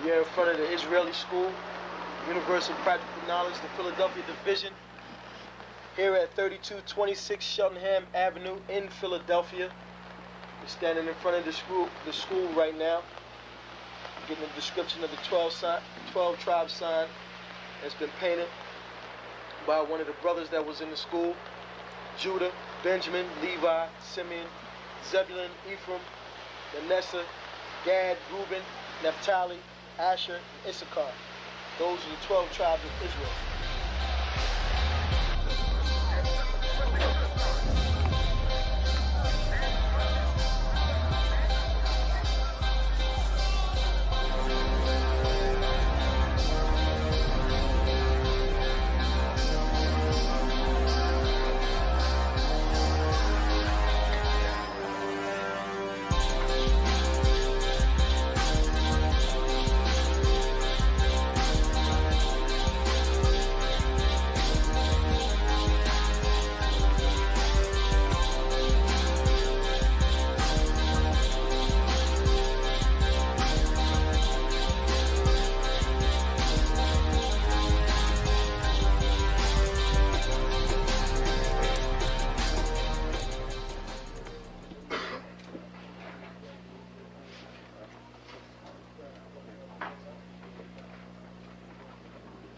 You're in front of the Israeli School, Universal Practical Knowledge, the Philadelphia Division, here at 3226 Cheltenham Avenue in Philadelphia. We're standing in front of the school right now, getting a description of the 12 tribe sign that's been painted by one of the brothers that was in the school: Judah, Benjamin, Levi, Simeon, Zebulun, Ephraim, Manasseh, Gad, Reuben, Naphtali, Asher, and Isupk. Those are the 12 tribes of Israel.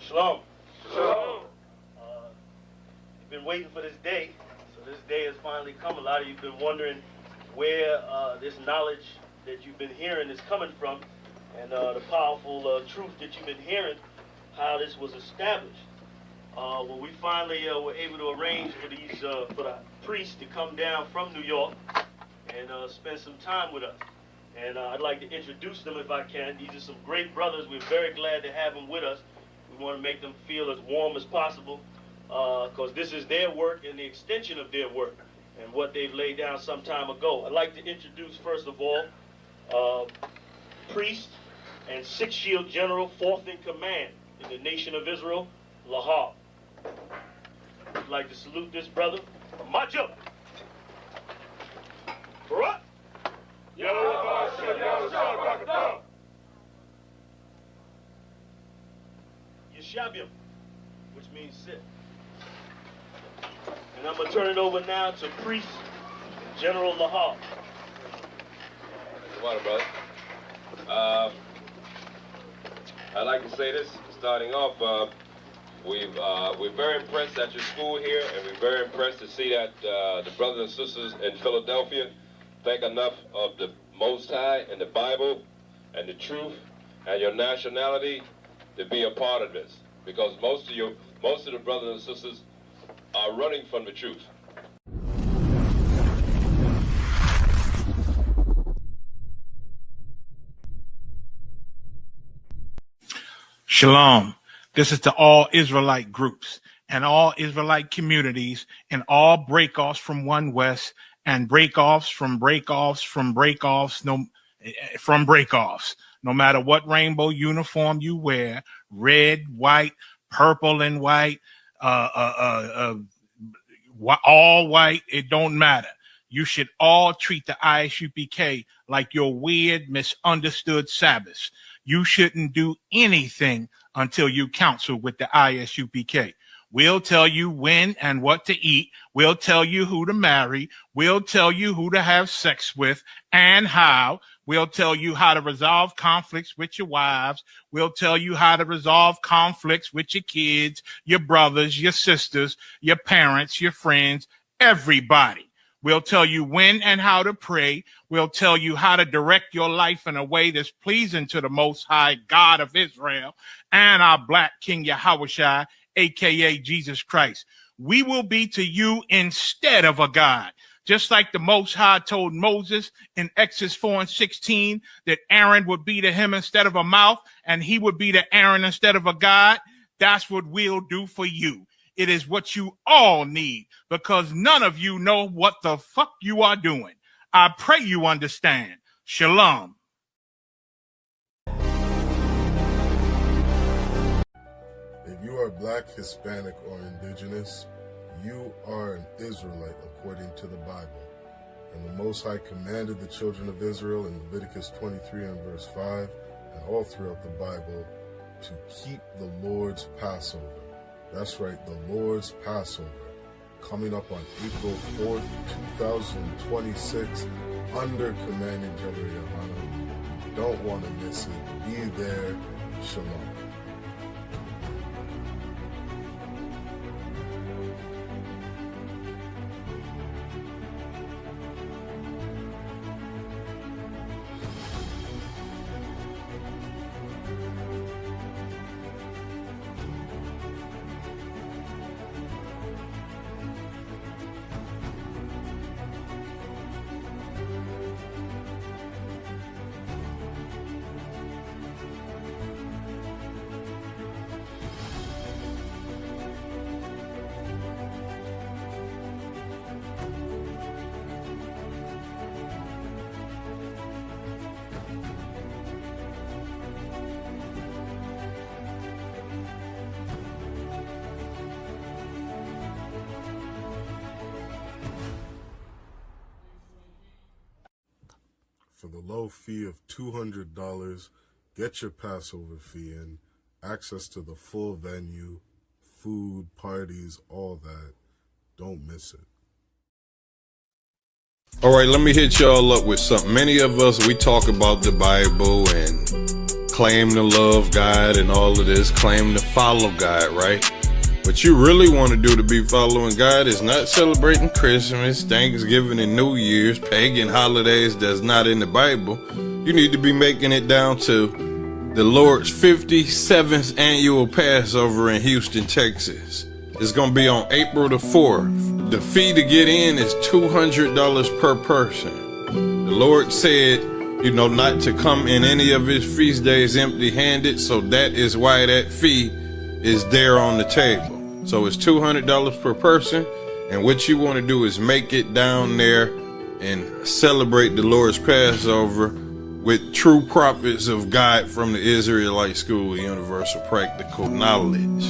Shalom. Shalom. You've been waiting for this day, so this day has finally come. A lot of you have been wondering where this knowledge that you've been hearing is coming from, and the powerful truth that you've been hearing, how this was established. Well, we finally were able to arrange for the priests to come down from New York and spend some time with us. And I'd like to introduce them if I can. These are some great brothers. We're very glad to have them with us. We want to make them feel as warm as possible, because this is their work and the extension of their work and what they've laid down some time ago. I'd like to introduce, first of all, priest and Sixth Shield General, 4th in command in the nation of Israel, Lahab. I'd like to salute this brother. Macho! Barak! Yeshabim, which means sit. And I'm going to turn it over now to Priest General Lahab. Come on, brother. I'd like to say this, starting off, we're very impressed at your school here, and we're very impressed to see that the brothers and sisters in Philadelphia think enough of the Most High and the Bible and the truth and your nationality to be a part of this, because most of the brothers and sisters are running from the truth. Shalom. This is to all Israelite groups and all Israelite communities and all breakoffs from One West and breakoffs from breakoffs from breakoffs from breakoffs. No matter what rainbow uniform you wear, red, white, purple and white, all white, it don't matter. You should all treat the Isupk like your weird, misunderstood Sabbaths. You shouldn't do anything until you counsel with the Isupk. We'll tell you when and what to eat. We'll tell you who to marry. We'll tell you who to have sex with and how. We'll tell you how to resolve conflicts with your wives. We'll tell you how to resolve conflicts with your kids, your brothers, your sisters, your parents, your friends, everybody. We'll tell you when and how to pray. We'll tell you how to direct your life in a way that's pleasing to the Most High God of Israel and our Black King Yahushua, a.k.a. Jesus Christ. We will be to you instead of a God. Just like the Most High told Moses in Exodus 4:16 that Aaron would be to him instead of a mouth and he would be to Aaron instead of a God, that's what we'll do for you. It is what you all need, because none of you know what the fuck you are doing. I pray you understand. Shalom. If you are Black, Hispanic, or Indigenous, you are an Israelite according to the Bible. And the Most High commanded the children of Israel in Leviticus 23 and verse 5, and all throughout the Bible to keep the Lord's Passover. That's right, the Lord's Passover, coming up on April 4th, 2026, under Command in General Yohana. You don't want to miss it. Be there. Shalom. For the low fee of $200, get your Passover fee in, access to the full venue, food, parties, all that. Don't miss it. All right, let me hit y'all up with something. Many of us, we talk about the Bible and claim to love God and all of this, claim to follow God, right? What you really want to do to be following God is not celebrating Christmas, Thanksgiving, and New Year's, pagan holidays that's not in the Bible. You need to be making it down to the Lord's 57th annual Passover in Houston, Texas. It's going to be on April the 4th. The fee to get in is $200 per person. The Lord said, not to come in any of his feast days empty-handed, so that is why that fee is there on the table. So it's $200 per person, and what you want to do is make it down there and celebrate the Lord's Passover with true prophets of God from the Israelite School of Universal Practical Knowledge.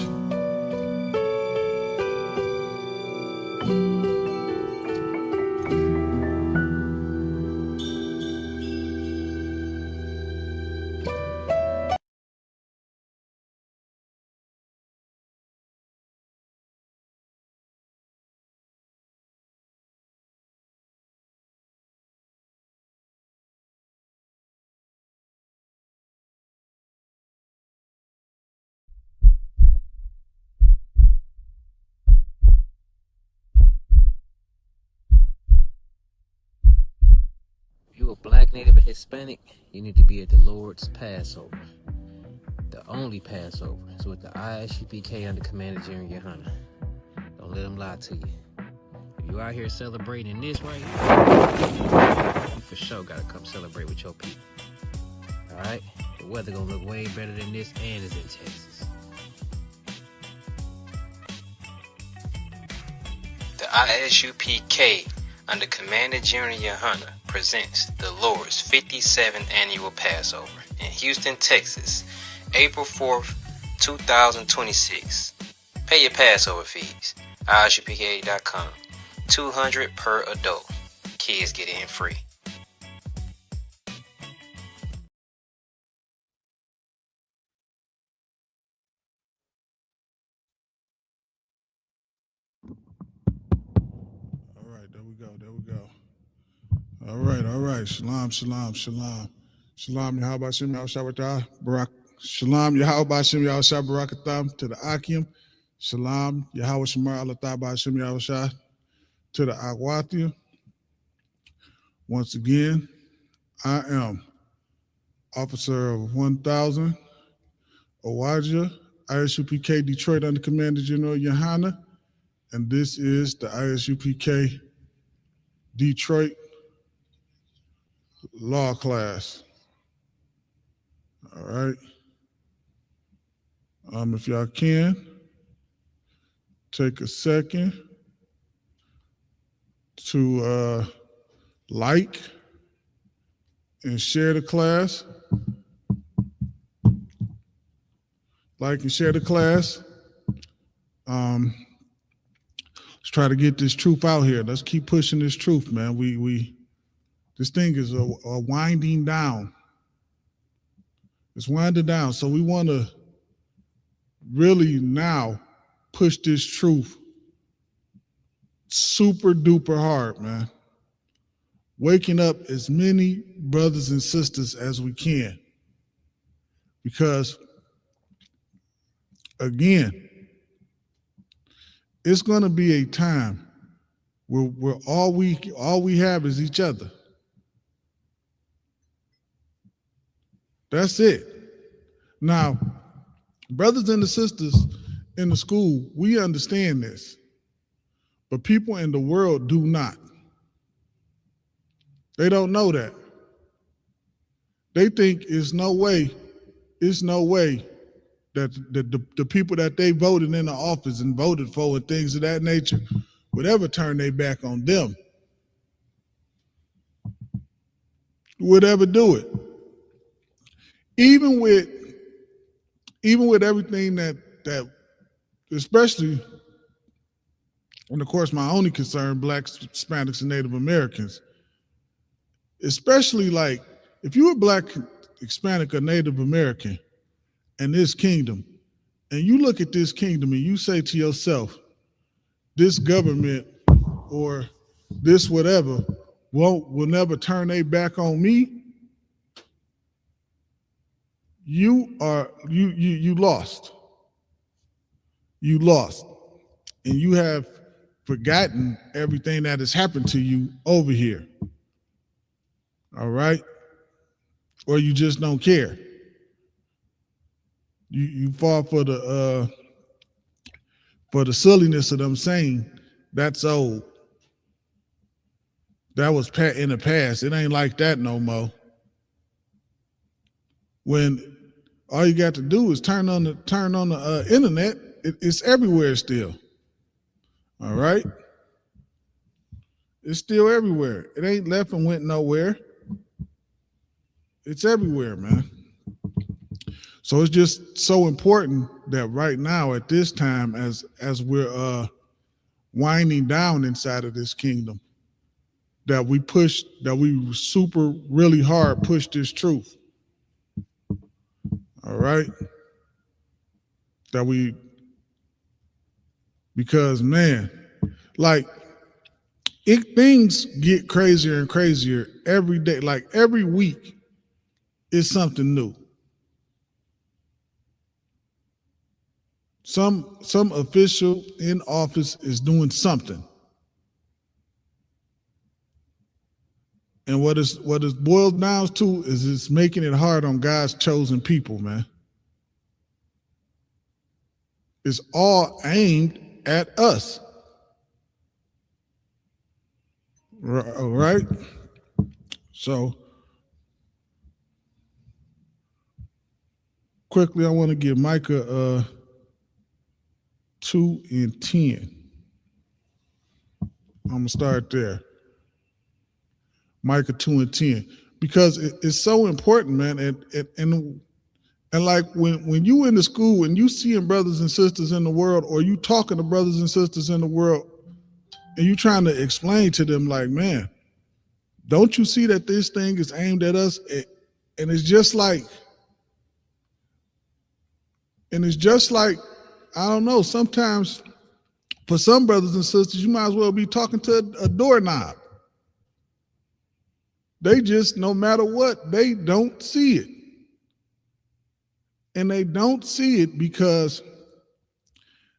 You a black, native, or Hispanic, you need to be at the Lord's Passover. The only Passover is with the Isupk under Command of General Yohana. Don't let them lie to you. If you out here celebrating this right here, you for sure gotta come celebrate with your people. Alright? The weather gonna look way better than this, and it's in Texas. The Isupk under Command of General Yohana presents the Lord's 57th Annual Passover in Houston, Texas, April 4th, 2026. Pay your Passover fees. Isupk.com. $200 per adult. Kids get in free. All right, there we go. All right. Shalom. Shalom, Yahweh Shem Yahweh Barak. Shalom, Yahweh Shem Yahweh Barakatham to the Akim. Shalom, Yahweh Shemar Allah Shem Yahweh to the Agwatia. Once again, I am Officer of 1000 Owaja, Isupk Detroit under Commander General Yohana, and this is the Isupk Detroit law class. All right. If y'all can, take a second to like and share the class. Like and share the class. Let's try to get this truth out here. Let's keep pushing this truth, man. This thing is a winding down. It's winding down. So we want to really now push this truth super duper hard, man. Waking up as many brothers and sisters as we can. Because again, it's going to be a time where all we have is each other. That's it. Now, brothers and sisters in the school, we understand this, but people in the world do not. They don't know that. They think it's no way that the people that they voted in the office and voted for and things of that nature would ever turn their back on them. Would ever do it. Even with everything that especially, and of course my only concern, Blacks, Hispanics, and Native Americans, especially like if you're a Black, Hispanic, or Native American in this kingdom, and you look at this kingdom and you say to yourself, this government or this whatever will never turn their back on me, you lost. You lost. And you have forgotten everything that has happened to you over here. All right? Or you just don't care. You fall for the silliness of them saying that's old. That was in the past. It ain't like that no more. When all you got to do is turn on the internet, it's everywhere still. All right? It's still everywhere. It ain't left and went nowhere. It's everywhere, man. So it's just so important that right now at this time, as we're winding down inside of this kingdom, that we super really hard push this truth. All right? Because man, like things get crazier and crazier every day. Like every week is something new. Some official in office is doing something. And what it boils down to is it's making it hard on God's chosen people, man. It's all aimed at us. All right? So, quickly, I want to give Micah 2 and 10. I'm going to start there. Micah 2 and 10. Because it's so important, man. And like when you in the school and you seeing brothers and sisters in the world, or you talking to brothers and sisters in the world, and you trying to explain to them like, man, don't you see that this thing is aimed at us? And it's just like, I don't know, sometimes for some brothers and sisters, you might as well be talking to a doorknob. They just, no matter what, they don't see it. And they don't see it because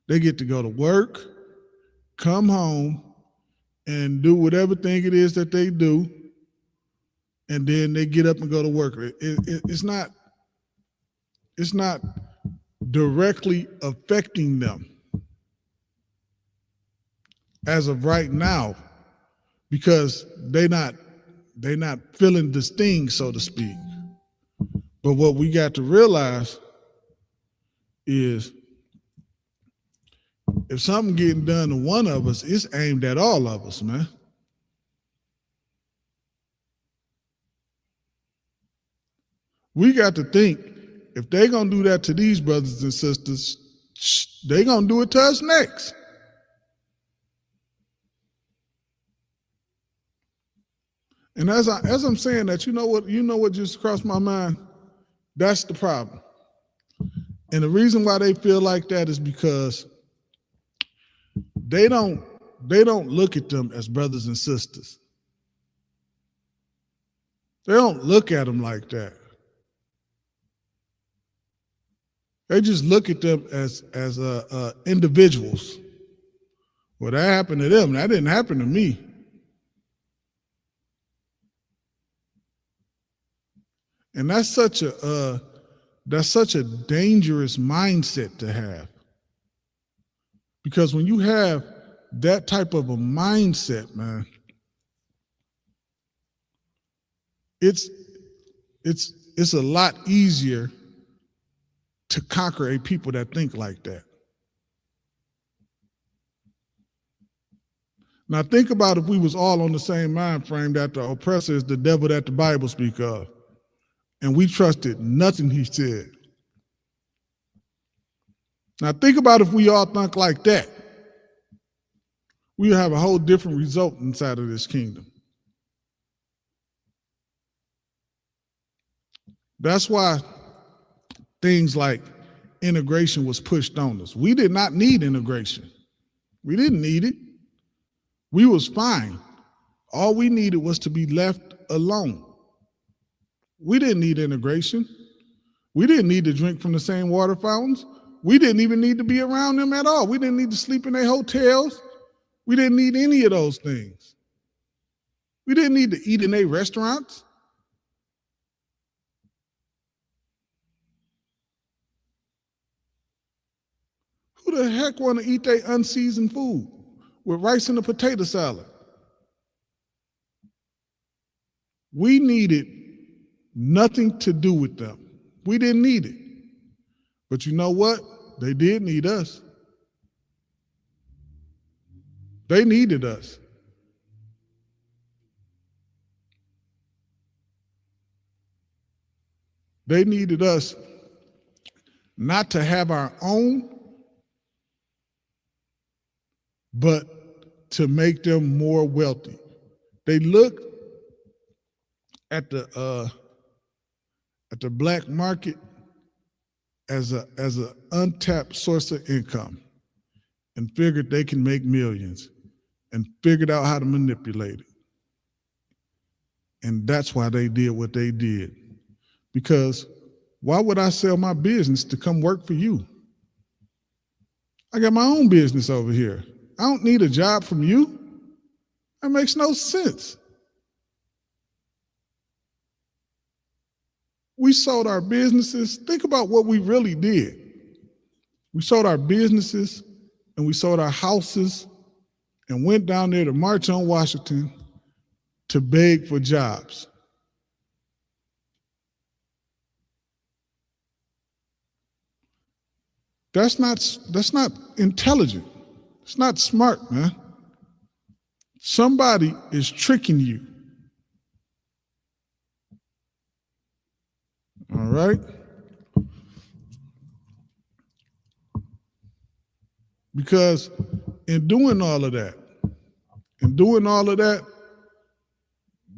they get to go to work, come home, and do whatever thing it is that they do, and then they get up and go to work. It's not directly affecting them as of right now, because they're not feeling the sting, so to speak. But what we got to realize is if something getting done to one of us, it's aimed at all of us, man. We got to think, if they're going to do that to these brothers and sisters, they're going to do it to us next. And as I'm saying that, you know what just crossed my mind? That's the problem. And the reason why they feel like that is because they don't look at them as brothers and sisters. They don't look at them like that. They just look at them as individuals. Well, that happened to them. That didn't happen to me. And that's such a dangerous mindset to have. Because when you have that type of a mindset, man, it's a lot easier to conquer a people that think like that. Now think about if we was all on the same mind frame that the oppressor is the devil that the Bible speaks of, and we trusted nothing he said. Now think about if we all think like that. We have a whole different result inside of this kingdom. That's why things like integration was pushed on us. We did not need integration. We didn't need it. We was fine. All we needed was to be left alone. We didn't need integration. We didn't need to drink from the same water fountains. We didn't even need to be around them at all. We didn't need to sleep in their hotels. We didn't need any of those things. We didn't need to eat in their restaurants. Who the heck want to eat their unseasoned food with rice and a potato salad? We needed nothing to do with them. We didn't need it. But you know what? They did need us. They needed us. They needed us not to have our own, but to make them more wealthy. They looked at the black market as an untapped source of income, and figured they can make millions, and figured out how to manipulate it. And that's why they did what they did. Because why would I sell my business to come work for you? I got my own business over here. I don't need a job from you. That makes no sense. We sold our businesses. Think about what we really did. We sold our businesses and we sold our houses and went down there to March on Washington to beg for jobs. That's not intelligent. It's not smart, man. Somebody is tricking you. All right? Because in doing all of that,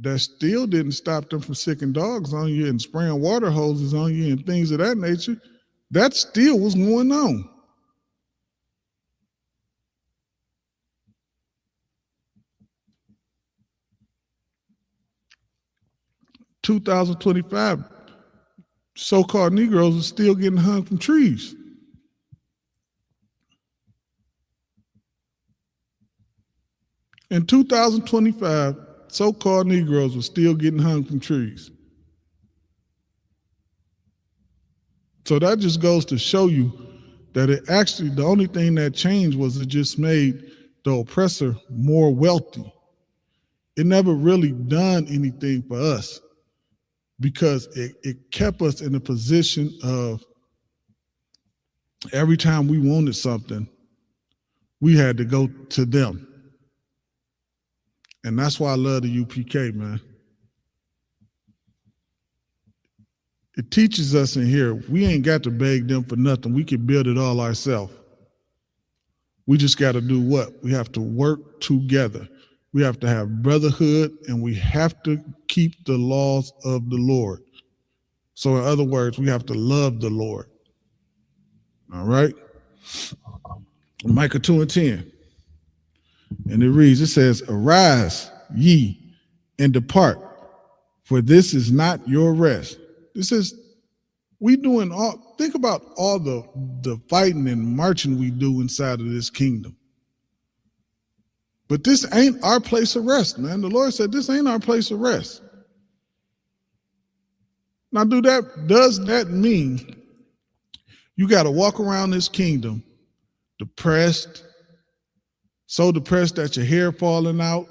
that still didn't stop them from sicking dogs on you and spraying water hoses on you and things of that nature. That still was going on. In 2025, so-called Negroes are still getting hung from trees. In 2025, so-called Negroes were still getting hung from trees. So that just goes to show you that it actually, the only thing that changed was it just made the oppressor more wealthy. It never really done anything for us because it kept us in a position of every time we wanted something, we had to go to them. And that's why I love the UPK, man. It teaches us in here, we ain't got to beg them for nothing. We can build it all ourselves. We just got to do what? We have to work together. We have to have brotherhood, and we have to keep the laws of the Lord. So in other words, we have to love the Lord. All right? Micah 2:10. And it reads, it says, arise ye and depart, for this is not your rest. This is, we doing all, think about all the fighting and marching we do inside of this kingdom. But this ain't our place of rest, man. The Lord said this ain't our place of rest. Now, does that mean you got to walk around this kingdom depressed, so depressed that your hair falling out,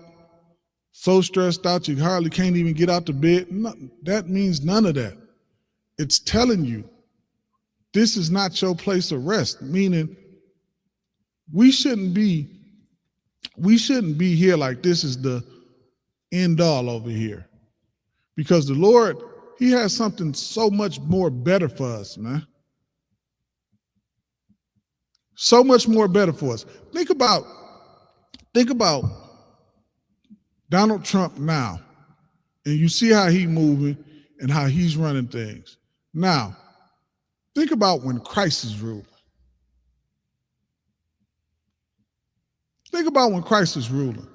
so stressed out you hardly can't even get out the bed? No, that means none of that. It's telling you this is not your place of rest, meaning we shouldn't be here like this is the end all over here. Because the Lord, he has something so much more better for us, man. So much more better for us. Think about Donald Trump now, and you see how he's moving and how he's running things. Now, think about when Christ is ruling. Think about when Christ is ruling.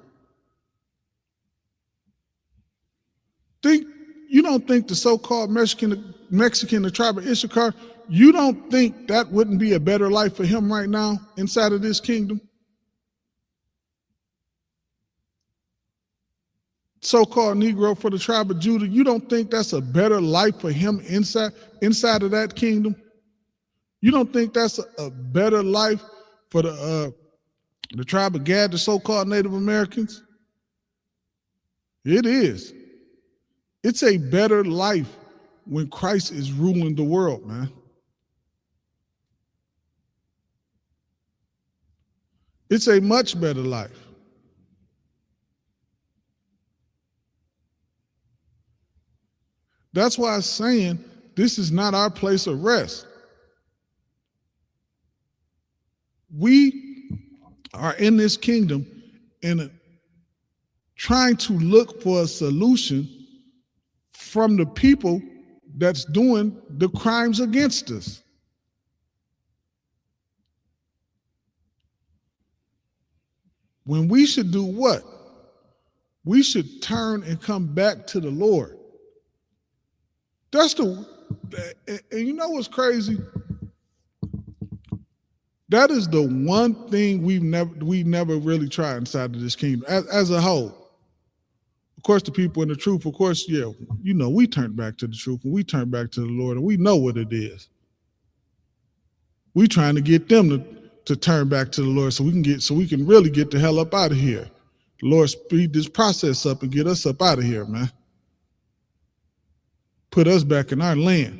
You don't think the so-called Mexican, the tribe of Isupk, you don't think that wouldn't be a better life for him right now inside of this kingdom? So-called Negro for the tribe of Judah, you don't think that's a better life for him inside of that kingdom? You don't think that's a better life for the tribe of Gad, the so-called Native Americans? It is. It's a better life when Christ is ruling the world, man. It's a much better life. That's why I'm saying this is not our place of rest. We are in this kingdom and trying to look for a solution from the people that's doing the crimes against us. When we should do what? We should turn and come back to the Lord. And you know what's crazy? That is the one thing we never really tried inside of this kingdom as a whole. Of course, the people in the truth, of course, yeah, you know, we turn back to the truth and we turn back to the Lord and we know what it is. We trying to get them to turn back to the Lord so we can really get the hell up out of here. The Lord speed this process up and get us up out of here, man. Put us back in our land.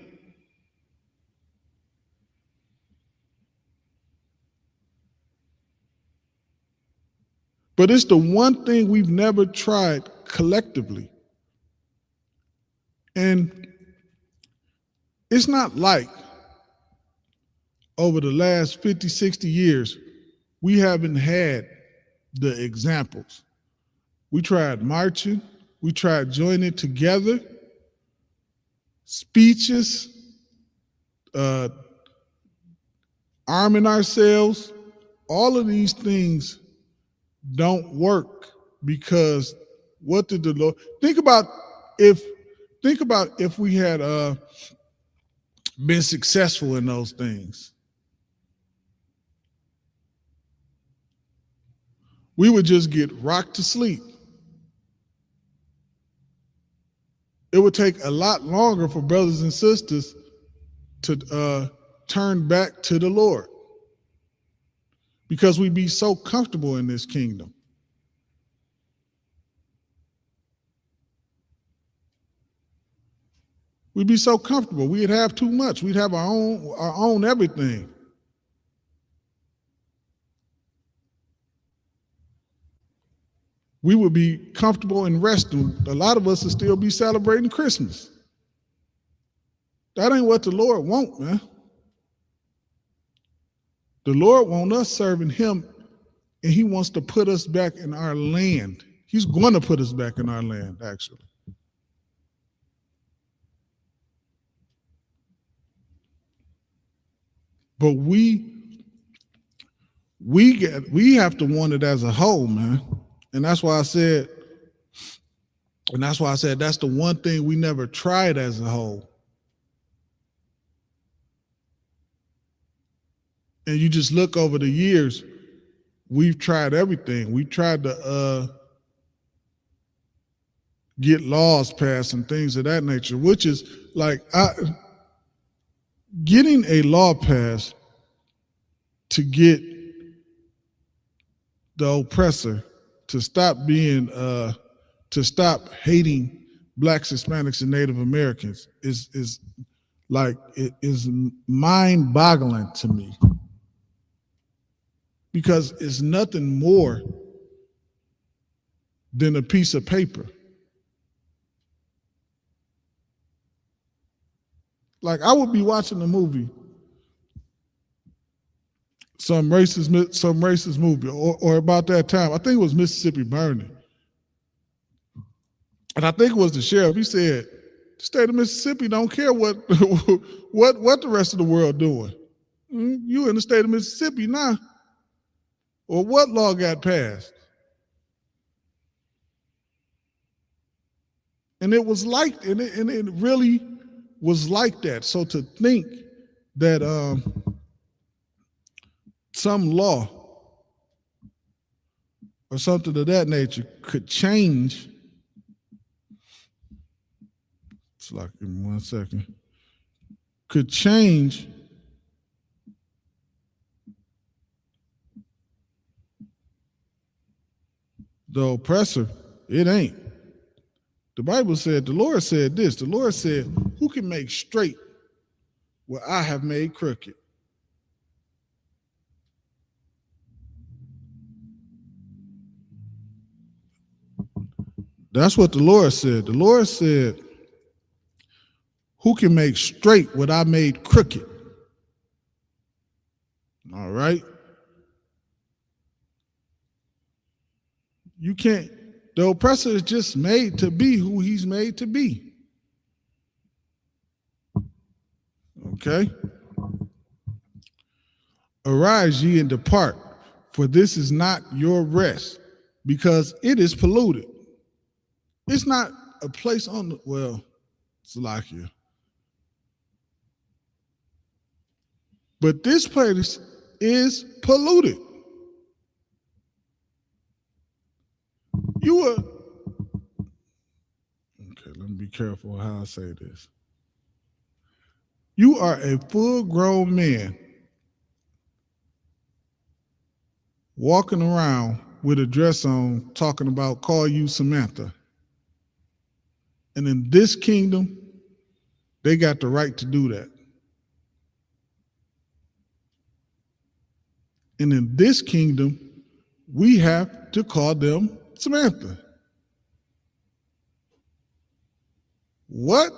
But it's the one thing we've never tried collectively. And it's not like over the last 50, 60 years, we haven't had the examples. We tried marching, we tried joining together, speeches, arming ourselves. All of these things don't work because what did the Lord think about if we had been successful in those things? We would just get rocked to sleep. It would take a lot longer for brothers and sisters to turn back to the Lord because we'd be so comfortable in this kingdom. We'd be so comfortable. We'd have too much. We'd have our own everything. We would be comfortable and resting. A lot of us would still be celebrating Christmas. That ain't what the Lord wants, man. The Lord wants us serving him, and he wants to put us back in our land. He's going to put us back in our land, actually. But we have to want it as a whole, man. And that's why I said that's the one thing we never tried as a whole. And you just look over the years, we've tried everything. We tried to get laws passed and things of that nature, which is like getting a law passed to get the oppressor to stop hating blacks, Hispanics, and Native Americans is like, it is mind-boggling to me, because it's nothing more than a piece of paper. Like, I would be watching a movie, some racist movie, or about that time, I think it was Mississippi Burning. And I think it was the sheriff. He said, the state of Mississippi don't care what the rest of the world doing. You in the state of Mississippi now. Or what law got passed? And it was like, and it really was like that. So to think that some law or something of that nature could change. It's like, give me 1 second. Could change the oppressor. It ain't. The Bible said, the Lord said this. The Lord said, who can make straight what I have made crooked? That's what the Lord said. The Lord said, who can make straight what I made crooked? All right. You can't, the oppressor is just made to be who he's made to be. Okay? Arise ye and depart, for this is not your rest, because it is polluted. It's not a place on the, well, it's like here. But this place is polluted. You are, okay, let me be careful how I say this. You are a full-grown man walking around with a dress on talking about call you Samantha. And in this kingdom, they got the right to do that. And in this kingdom, we have to call them Samantha. What?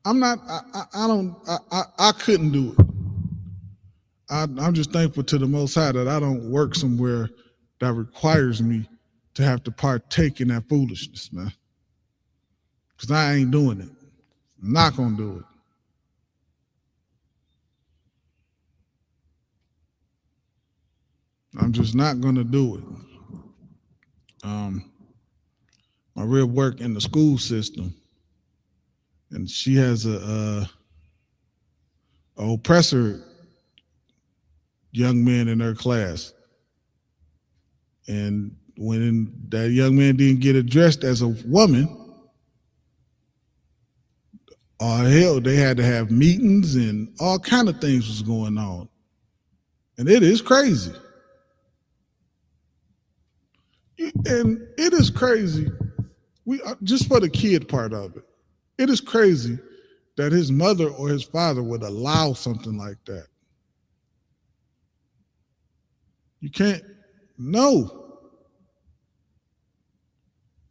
I'm not, I couldn't do it. I'm just thankful to the Most High that I don't work somewhere that requires me to have to partake in that foolishness, man. Because I ain't doing it. I'm not going to do it. I'm just not going to do it. My real work in the school system, and she has a oppressor young man in her class. And when that young man didn't get addressed as a woman, hell, they had to have meetings and all kind of things was going on. And it is crazy. And it is crazy. We just for the kid part of it. It is crazy that his mother or his father would allow something like that. You can't, no.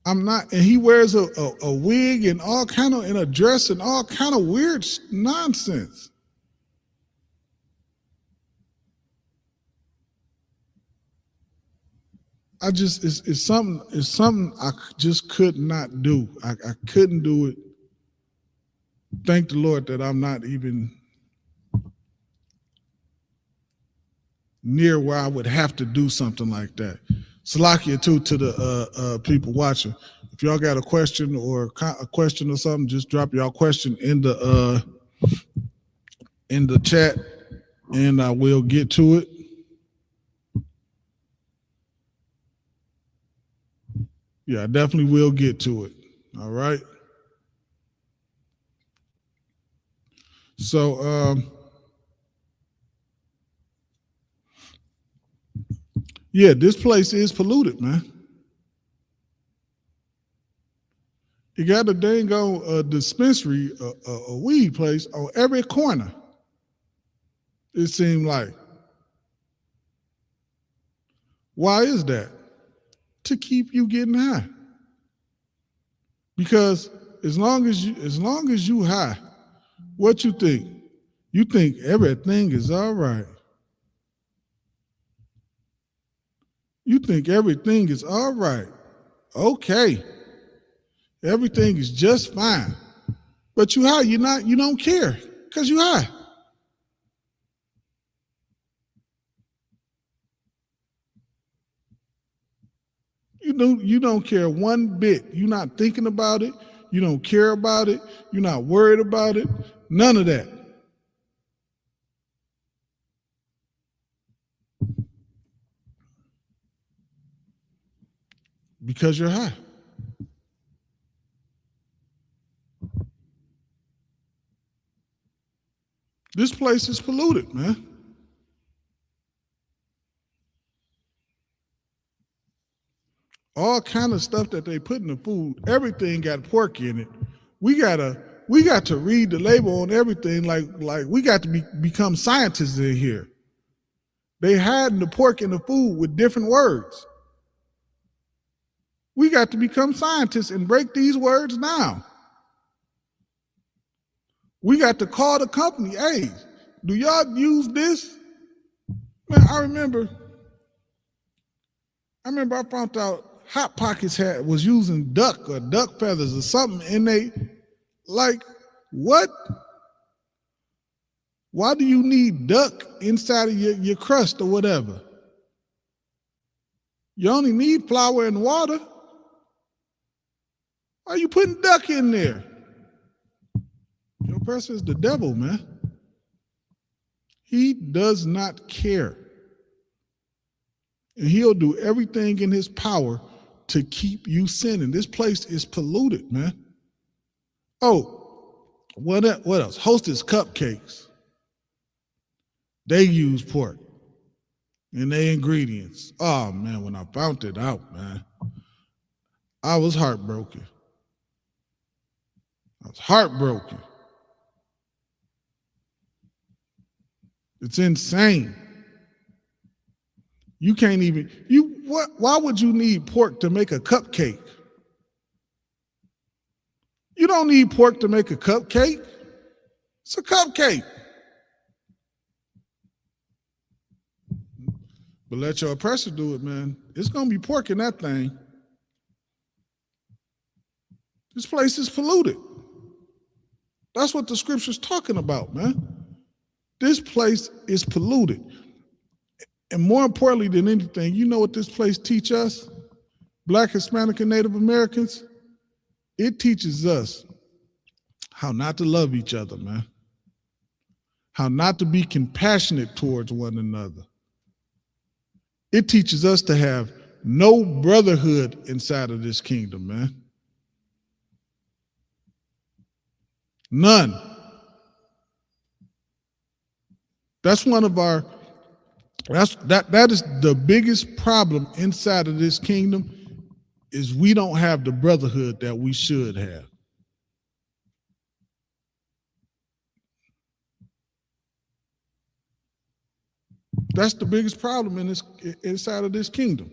I'm not, and he wears a wig and all kind of, and a dress and all kind of weird nonsense. I just, it's something I just could not do. I couldn't do it. Thank the Lord that I'm not even near where I would have to do something like that. Salakia too to the people watching. If y'all got a question or something, just drop y'all question in the chat, and I will get to it. Yeah, I definitely will get to it. All right. So, yeah, this place is polluted, man. You got a dang dispensary, a weed place on every corner. It seemed like. Why is that? To keep you getting high. Because as long as you high, what you think? You think everything is all right. You think everything is all right. Okay. Everything is just fine. But you high, you don't care because you high. You don't care one bit. You're not thinking about it. You don't care about it. You're not worried about it. None of that. Because you're high. This place is polluted, man. All kind of stuff that they put in the food, everything got pork in it. We got to read the label on everything like we got to become scientists in here. They hiding the pork in the food with different words. We got to become scientists and break these words down. We got to call the company, hey, do y'all use this? Man, I remember I found out Hot Pockets was using duck feathers or something, and they like, what? Why do you need duck inside of your crust or whatever? You only need flour and water. Why are you putting duck in there? Your person is the devil, man. He does not care. And he'll do everything in his power to keep you sinning. This place is polluted, man. Oh, what else? Hostess cupcakes. They use pork in their ingredients. Oh, man, when I found it out, man, I was heartbroken. It's insane. You can't even, why would you need pork to make a cupcake? You don't need pork to make a cupcake. It's a cupcake. But let your oppressor do it, man. It's going to be pork in that thing. This place is polluted. That's what the scripture's talking about, man. This place is polluted. And more importantly than anything, you know what this place teaches us? Black, Hispanic, and Native Americans? It teaches us how not to love each other, man. How not to be compassionate towards one another. It teaches us to have no brotherhood inside of this kingdom, man. None. That's one of our, that is the biggest problem inside of this kingdom, is we don't have the brotherhood that we should have. That's the biggest problem inside of this kingdom.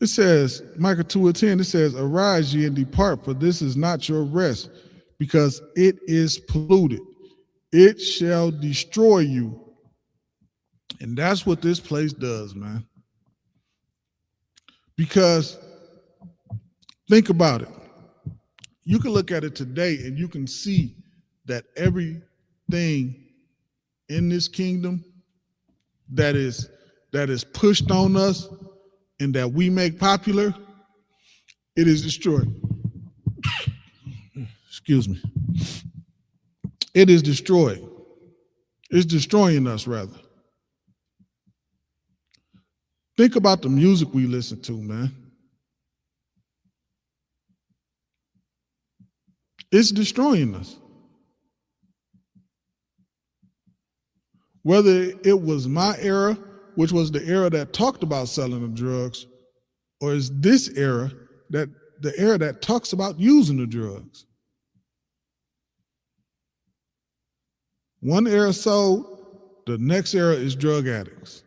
It says, Micah 2:10, it says, arise ye and depart, for this is not your rest, because it is polluted. It shall destroy you. And that's what this place does, man. Because think about it. You can look at it today and you can see that everything in this kingdom that is pushed on us and that we make popular, it is destroyed. Excuse me. It is destroyed. It's destroying us, rather. Think about the music we listen to, man. It's destroying us. Whether it was my era, which was the era that talked about selling the drugs, or is this era that the era that talks about using the drugs. One era sold, the next era is drug addicts.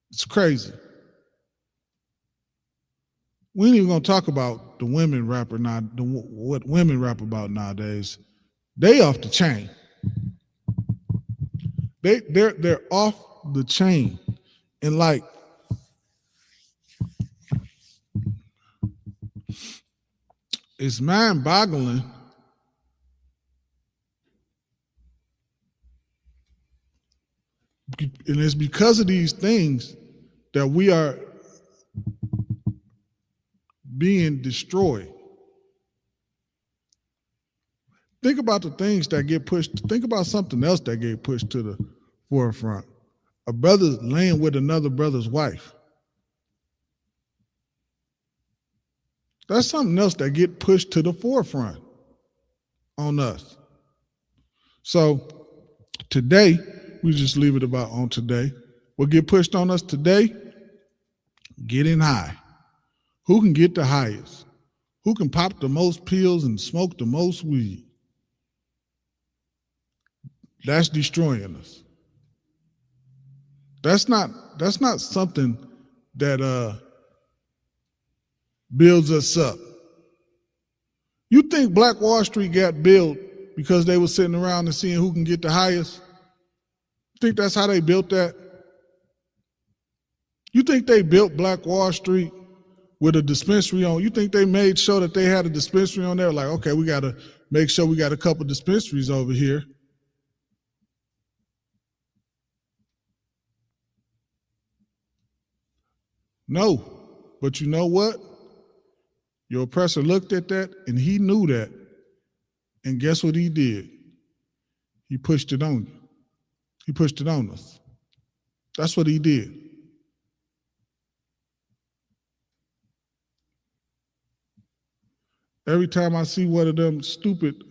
It's crazy. We ain't even gonna talk about the women rapper now, what women rap about nowadays. They off the chain. They're off the chain. And like, it's mind-boggling and it's because of these things that we are being destroyed. Think about the things that get pushed. Think about something else that get pushed to the forefront. A brother laying with another brother's wife. That's something else that get pushed to the forefront on us. So today, we just leave it about on today. What get pushed on us today? Getting high. Who can get the highest? Who can pop the most pills and smoke the most weed? That's destroying us. That's not something that builds us up. You think Black Wall Street got built because they were sitting around and seeing who can get the highest? You think that's how they built that? You think they built Black Wall Street with a dispensary on? You think they made sure that they had a dispensary on there? Like, okay, we got to make sure we got a couple dispensaries over here. No, but you know what? Your oppressor looked at that and he knew that. And guess what he did? He pushed it on you. He pushed it on us. That's what he did. Every time I see one of them stupid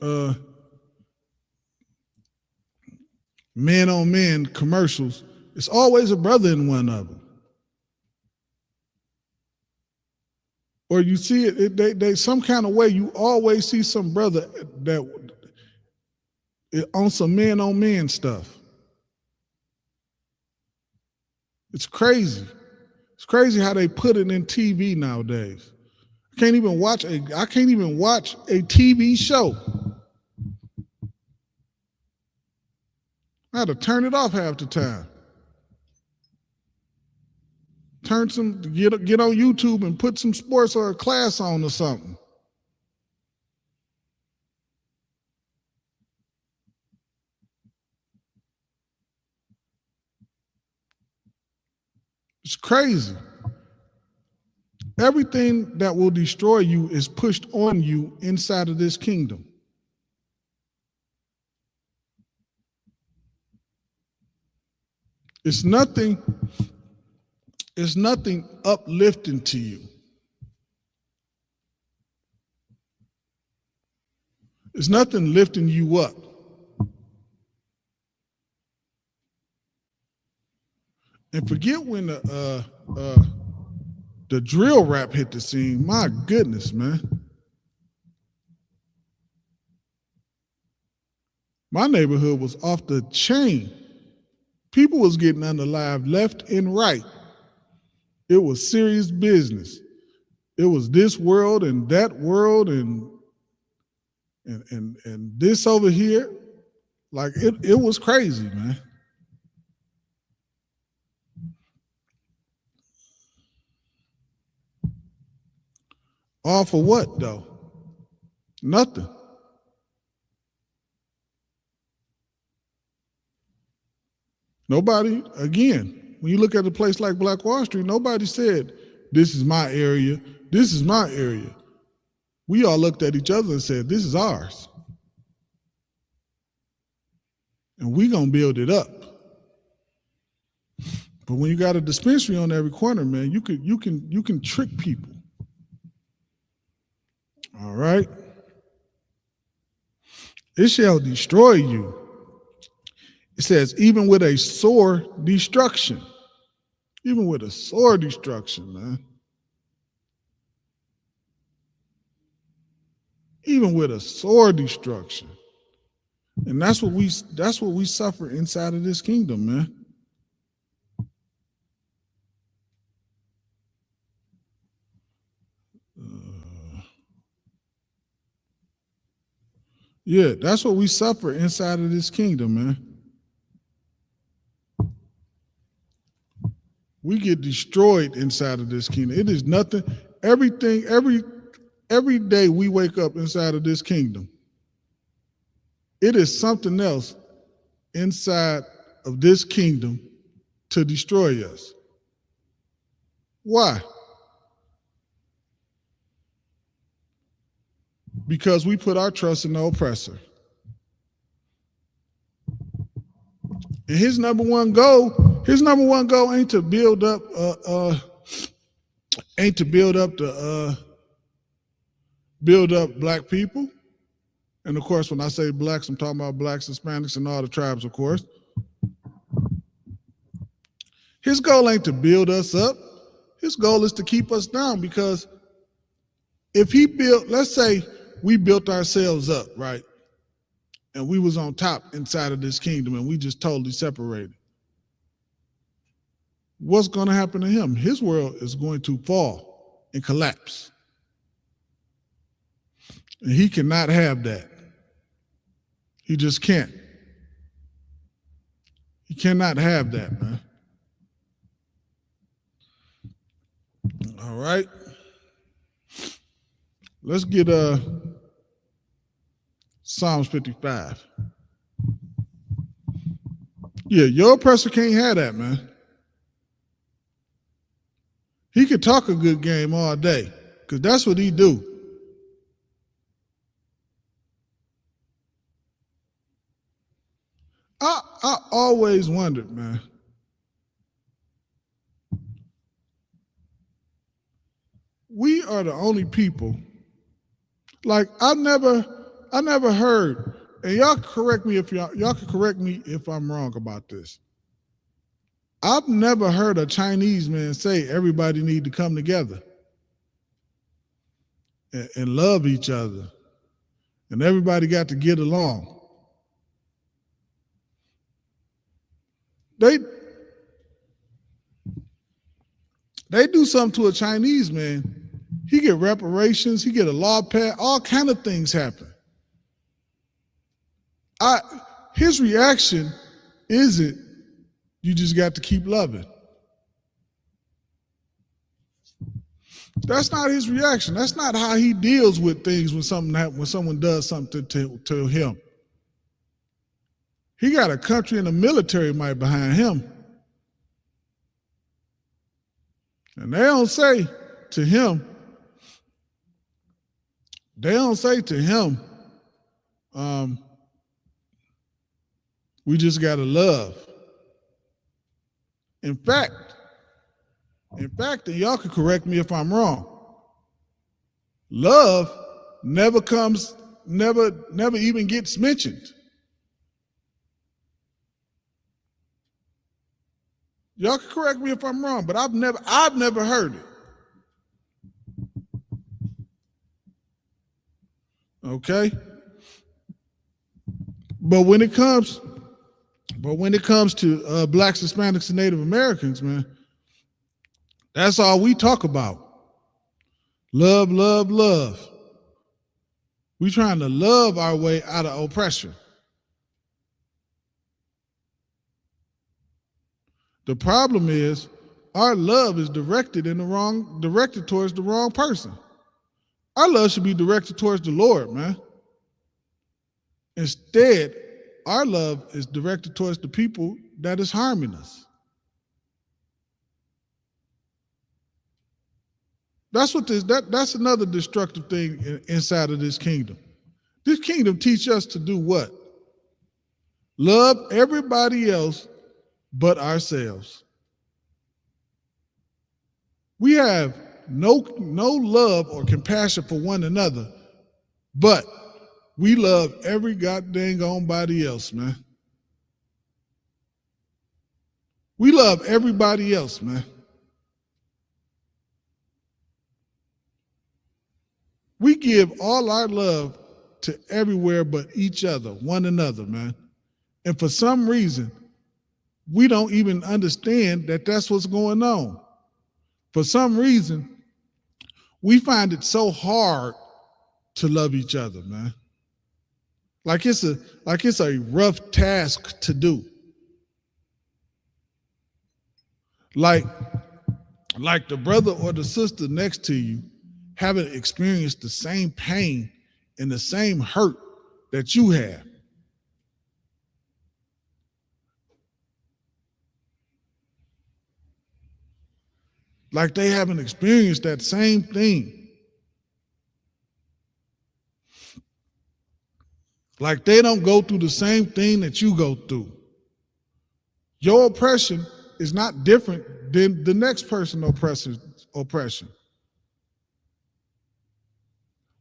man-on-man commercials, it's always a brother in one of them. Or you see it, they some kind of way, you always see some brother that on some man-on-man stuff. It's crazy. It's crazy how they put it in TV nowadays. I can't even watch a TV show. I had to turn it off half the time. Get on YouTube and put some sports or a class on or something. It's crazy. Everything that will destroy you is pushed on you inside of this kingdom. It's nothing uplifting to you. It's nothing lifting you up. And forget when the drill rap hit the scene. My goodness, man. My neighborhood was off the chain. People was getting unalived left and right. It was serious business. It was this world and that world and this over here. Like it was crazy, man. All for what though? Nothing. Nobody, again, when you look at a place like Black Wall Street, nobody said, this is my area, this is my area. We all looked at each other and said, this is ours. And we gonna build it up. But when you got a dispensary on every corner, man, you can trick people. All right? It shall destroy you. It says, even with a sore destruction. Even with a sore destruction, man. Even with a sore destruction. And that's what we suffer inside of this kingdom, man. Yeah, that's what we suffer inside of this kingdom, man. We get destroyed inside of this kingdom. It is nothing. Everything, every day we wake up inside of this kingdom, it is something else inside of this kingdom to destroy us. Why? Because we put our trust in the oppressor. And his number one goal ain't to build up black people. And of course, when I say blacks, I'm talking about blacks, Hispanics, and all the tribes, of course. His goal ain't to build us up. His goal is to keep us down, because if he built, let's say we built ourselves up, right? And we was on top inside of this kingdom and we just totally separated. What's going to happen to him? His world is going to fall and collapse. And he cannot have that. He just can't. He cannot have that, man. All right. Let's get Psalms 55. Yeah, your oppressor can't have that, man. He could talk a good game all day, because that's what he do. I always wondered, man. We are the only people. Like I never heard, and y'all can correct me if I'm wrong about this. I've never heard a Chinese man say everybody need to come together and love each other, and everybody got to get along. They do something to a Chinese man, he get reparations, he get a law passed, all kind of things happen. His reaction isn't, you just got to keep loving. That's not his reaction. That's not how he deals with things when something happens, when someone does something to him. He got a country and a military might behind him. And they don't say to him, we just got to love. In fact, and y'all can correct me if I'm wrong, love never even gets mentioned. Y'all can correct me if I'm wrong, but I've never heard it. Okay? But when it comes to blacks, Hispanics, and Native Americans, man, that's all we talk about. Love, love, love. We trying to love our way out of oppression. The problem is our love is directed towards the wrong person. Our love should be directed towards the Lord, man. Instead, our love is directed towards the people that is harming us. That's what that's another destructive thing inside of this kingdom. This kingdom teaches us to do what? Love everybody else but ourselves. We have no love or compassion for one another, but we love every goddamn on body else, man. We love everybody else, man. We give all our love to everywhere but each other, one another, man. And for some reason, we don't even understand that that's what's going on. For some reason, we find it so hard to love each other, man. Like it's a rough task to do. Like the brother or the sister next to you haven't experienced the same pain and the same hurt that you have. Like they haven't experienced that same thing. Like they don't go through the same thing that you go through. Your oppression is not different than the next person's oppression.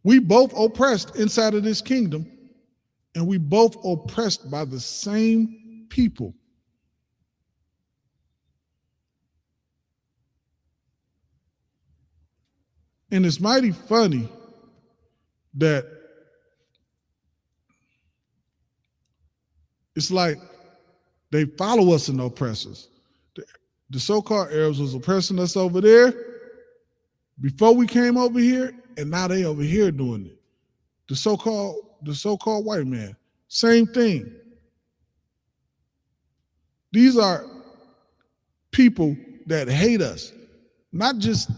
We both oppressed inside of this kingdom, and we both oppressed by the same people. And it's mighty funny that it's like they follow us and oppress us. The so-called Arabs was oppressing us over there before we came over here, and now they over here doing it. The so-called white man, same thing. These are people that hate us, not just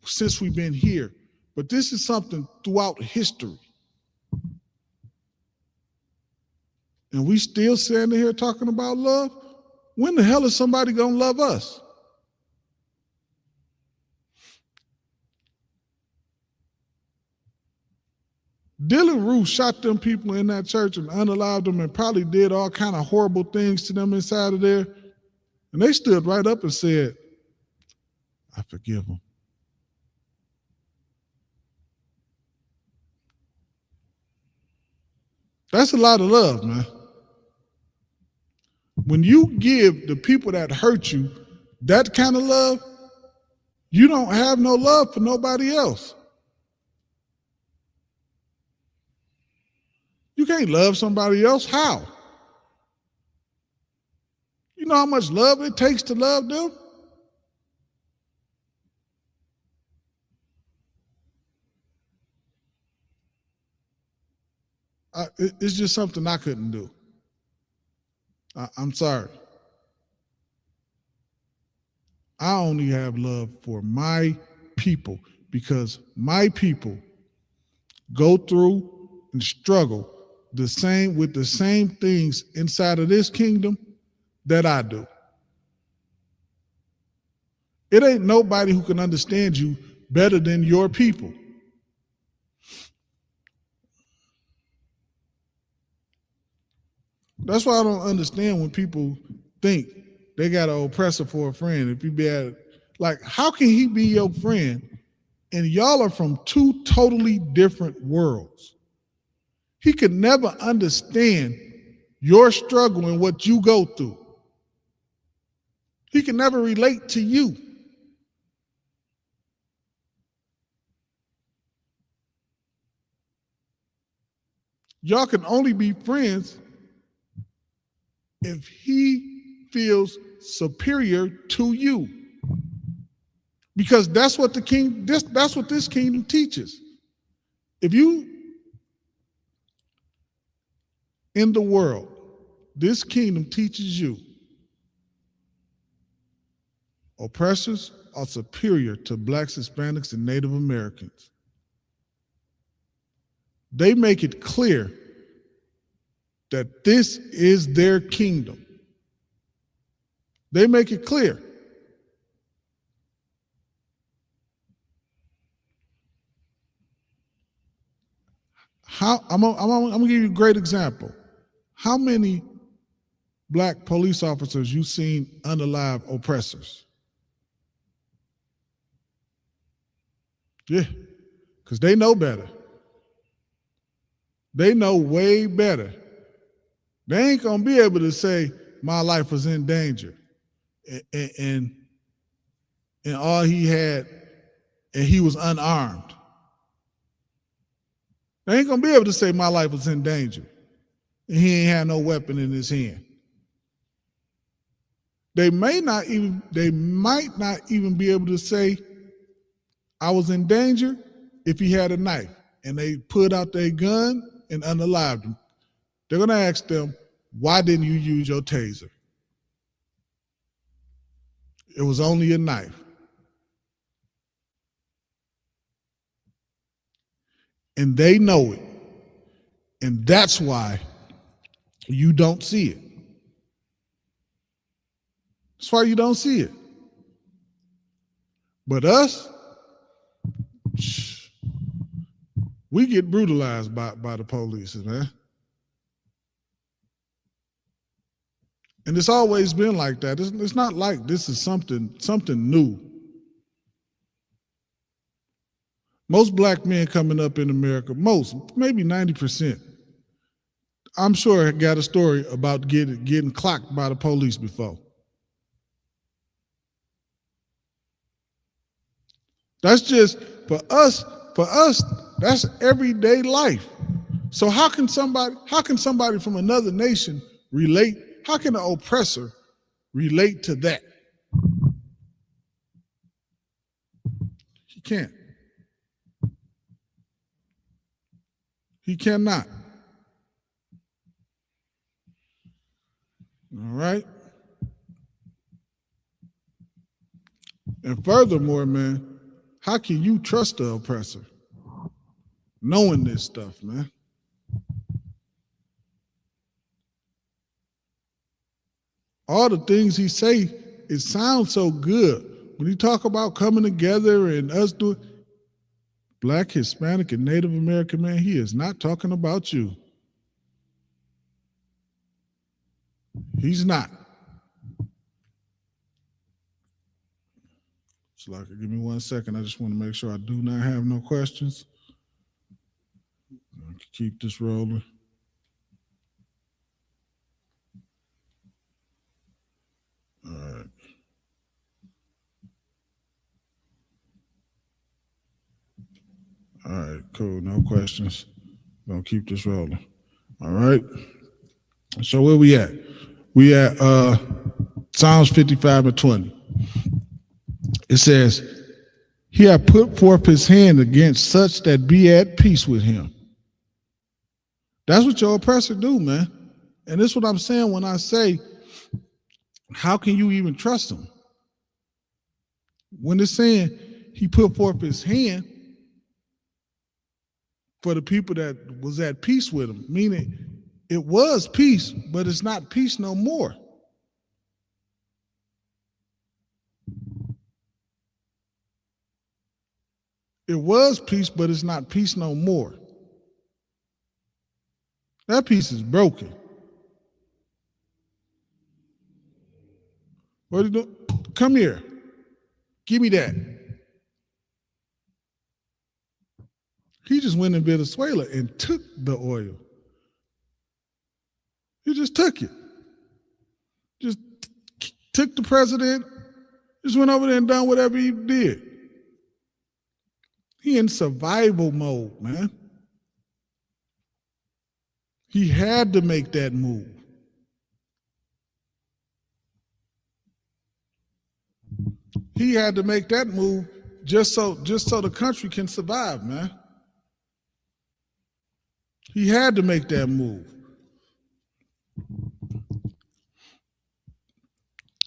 since we've been here, but this is something throughout history. And we still standing here talking about love? When the hell is somebody gonna love us? Dylan Roof shot them people in that church and unalived them and probably did all kind of horrible things to them inside of there. And they stood right up and said, I forgive them. That's a lot of love, man. When you give the people that hurt you that kind of love, you don't have no love for nobody else. You can't love somebody else. How? You know how much love it takes to love them? It's just something I couldn't do. I'm sorry. I only have love for my people because my people go through and struggle with the same things inside of this kingdom that I do. It ain't nobody who can understand you better than your people. That's why I don't understand when people think they got an oppressor for a friend. If you be like, how can he be your friend and y'all are from two totally different worlds? He could never understand your struggle and what you go through. He can never relate to you. Y'all can only be friends if he feels superior to you. Because that's what that's what this kingdom teaches. If you in the world, this kingdom teaches you oppressors are superior to blacks, Hispanics, and Native Americans. They make it clear that this is their kingdom. They make it clear. I'm gonna give you a great example. How many black police officers you seen unalive oppressors? Yeah, because they know better. They know way better. They ain't gonna be able to say my life was in danger, and all he had, and he was unarmed. They ain't gonna be able to say my life was in danger, and he ain't had no weapon in his hand. They might not even be able to say I was in danger if he had a knife and they put out their gun and unalived him. They're gonna ask them, why didn't you use your taser? It was only a knife. And they know it. And that's why you don't see it. That's why you don't see it. But us, we get brutalized by the police, man. And it's always been like that. It's not like this is something new. Most black men coming up in America, maybe 90%, I'm sure got a story about getting clocked by the police before. That's just for us, that's everyday life. So how can somebody from another nation relate? How can an oppressor relate to that? He can't. He cannot. All right? And furthermore, man, how can you trust the oppressor? Knowing this stuff, man. All the things he say, it sounds so good. When he talk about coming together and us doing, Black, Hispanic, and Native American, man, he is not talking about you. He's not. So, like, give me 1 second. I just want to make sure I do not have no questions. I can keep this rolling. All right. All right, cool. No questions. Gonna keep this rolling. All right. So where we at? We at Psalms 55 and 20. It says, he hath put forth his hand against such that be at peace with him. That's what your oppressor do, man. And this is what I'm saying when I say, how can you even trust him? When it's saying he put forth his hand for the people that was at peace with him, meaning it was peace, but it's not peace no more. It was peace, but it's not peace no more. That peace is broken. What are you doing? Come here. Give me that. He just went in Venezuela and took the oil. He just took it. Just took the president, just went over there and done whatever he did. He in survival mode, man. He had to make that move. He had to make that move just so the country can survive, man. He had to make that move.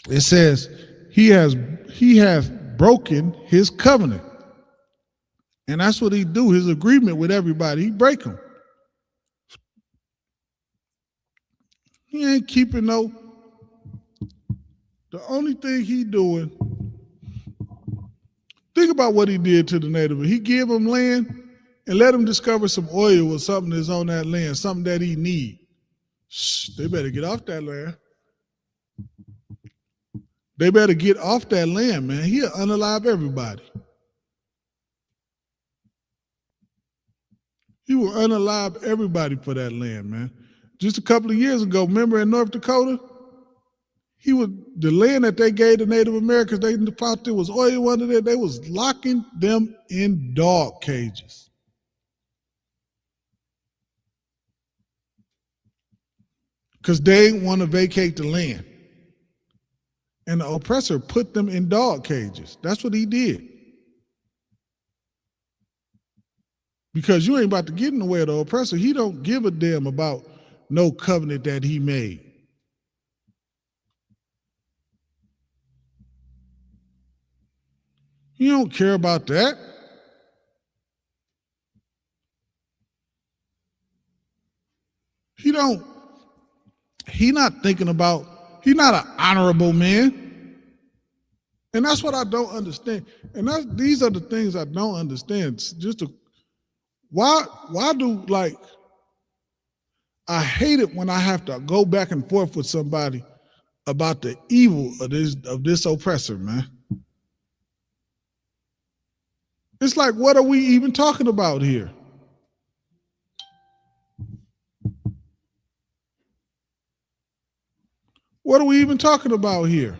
It says he has broken his covenant. And that's what he do, his agreement with everybody. He break them. He ain't keeping no. The only thing he doing, think about what he did to the native. He gave them land and let them discover some oil or something that's on that land, something that he need. They better get off that land. They better get off that land, man. He'll unalive everybody. He will unalive everybody for that land, man. Just a couple of years ago, remember in North Dakota? The land that they gave the Native Americans, they thought there was oil under there. They was locking them in dog cages. Because they didn't want to vacate the land. And the oppressor put them in dog cages. That's what he did. Because you ain't about to get in the way of the oppressor. He don't give a damn about no covenant that he made. He don't care about that. He not thinking about, he's not an honorable man. And that's what I don't understand. And these are the things I don't understand. Why do, like, I hate it when I have to go back and forth with somebody about the evil of this oppressor, man. It's like, what are we even talking about here? What are we even talking about here?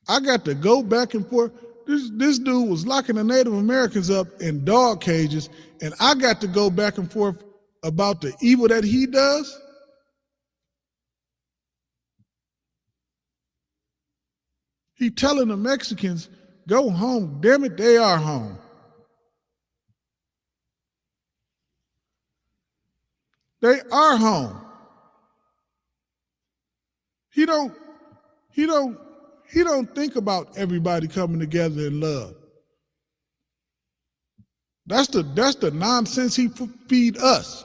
I got to go back and forth. This dude was locking the Native Americans up in dog cages, and I got to go back and forth about the evil that he does? He telling the Mexicans, go home. Damn it, they are home. They are home. He don't think about everybody coming together in love. That's the nonsense he feed us.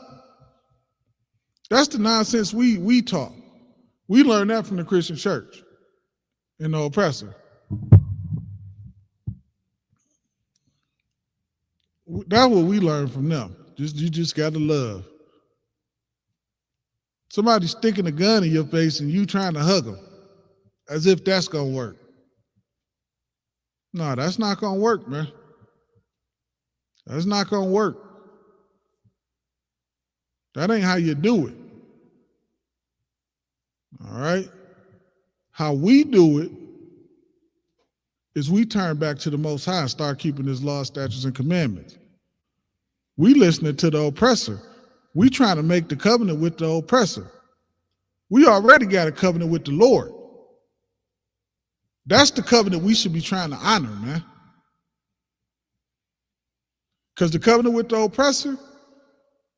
That's the nonsense we taught. We learned that from the Christian church and the oppressor. That's what we learned from them. You just gotta love. Somebody sticking a gun in your face and you trying to hug them, as if that's gonna work. No, that's not gonna work, man. That's not gonna work. That ain't how you do it. All right? How we do it is we turn back to the Most High and start keeping His laws, statutes, and commandments. We listening to the oppressor. We trying to make the covenant with the oppressor. We already got a covenant with the Lord. That's the covenant we should be trying to honor, man. Because the covenant with the oppressor,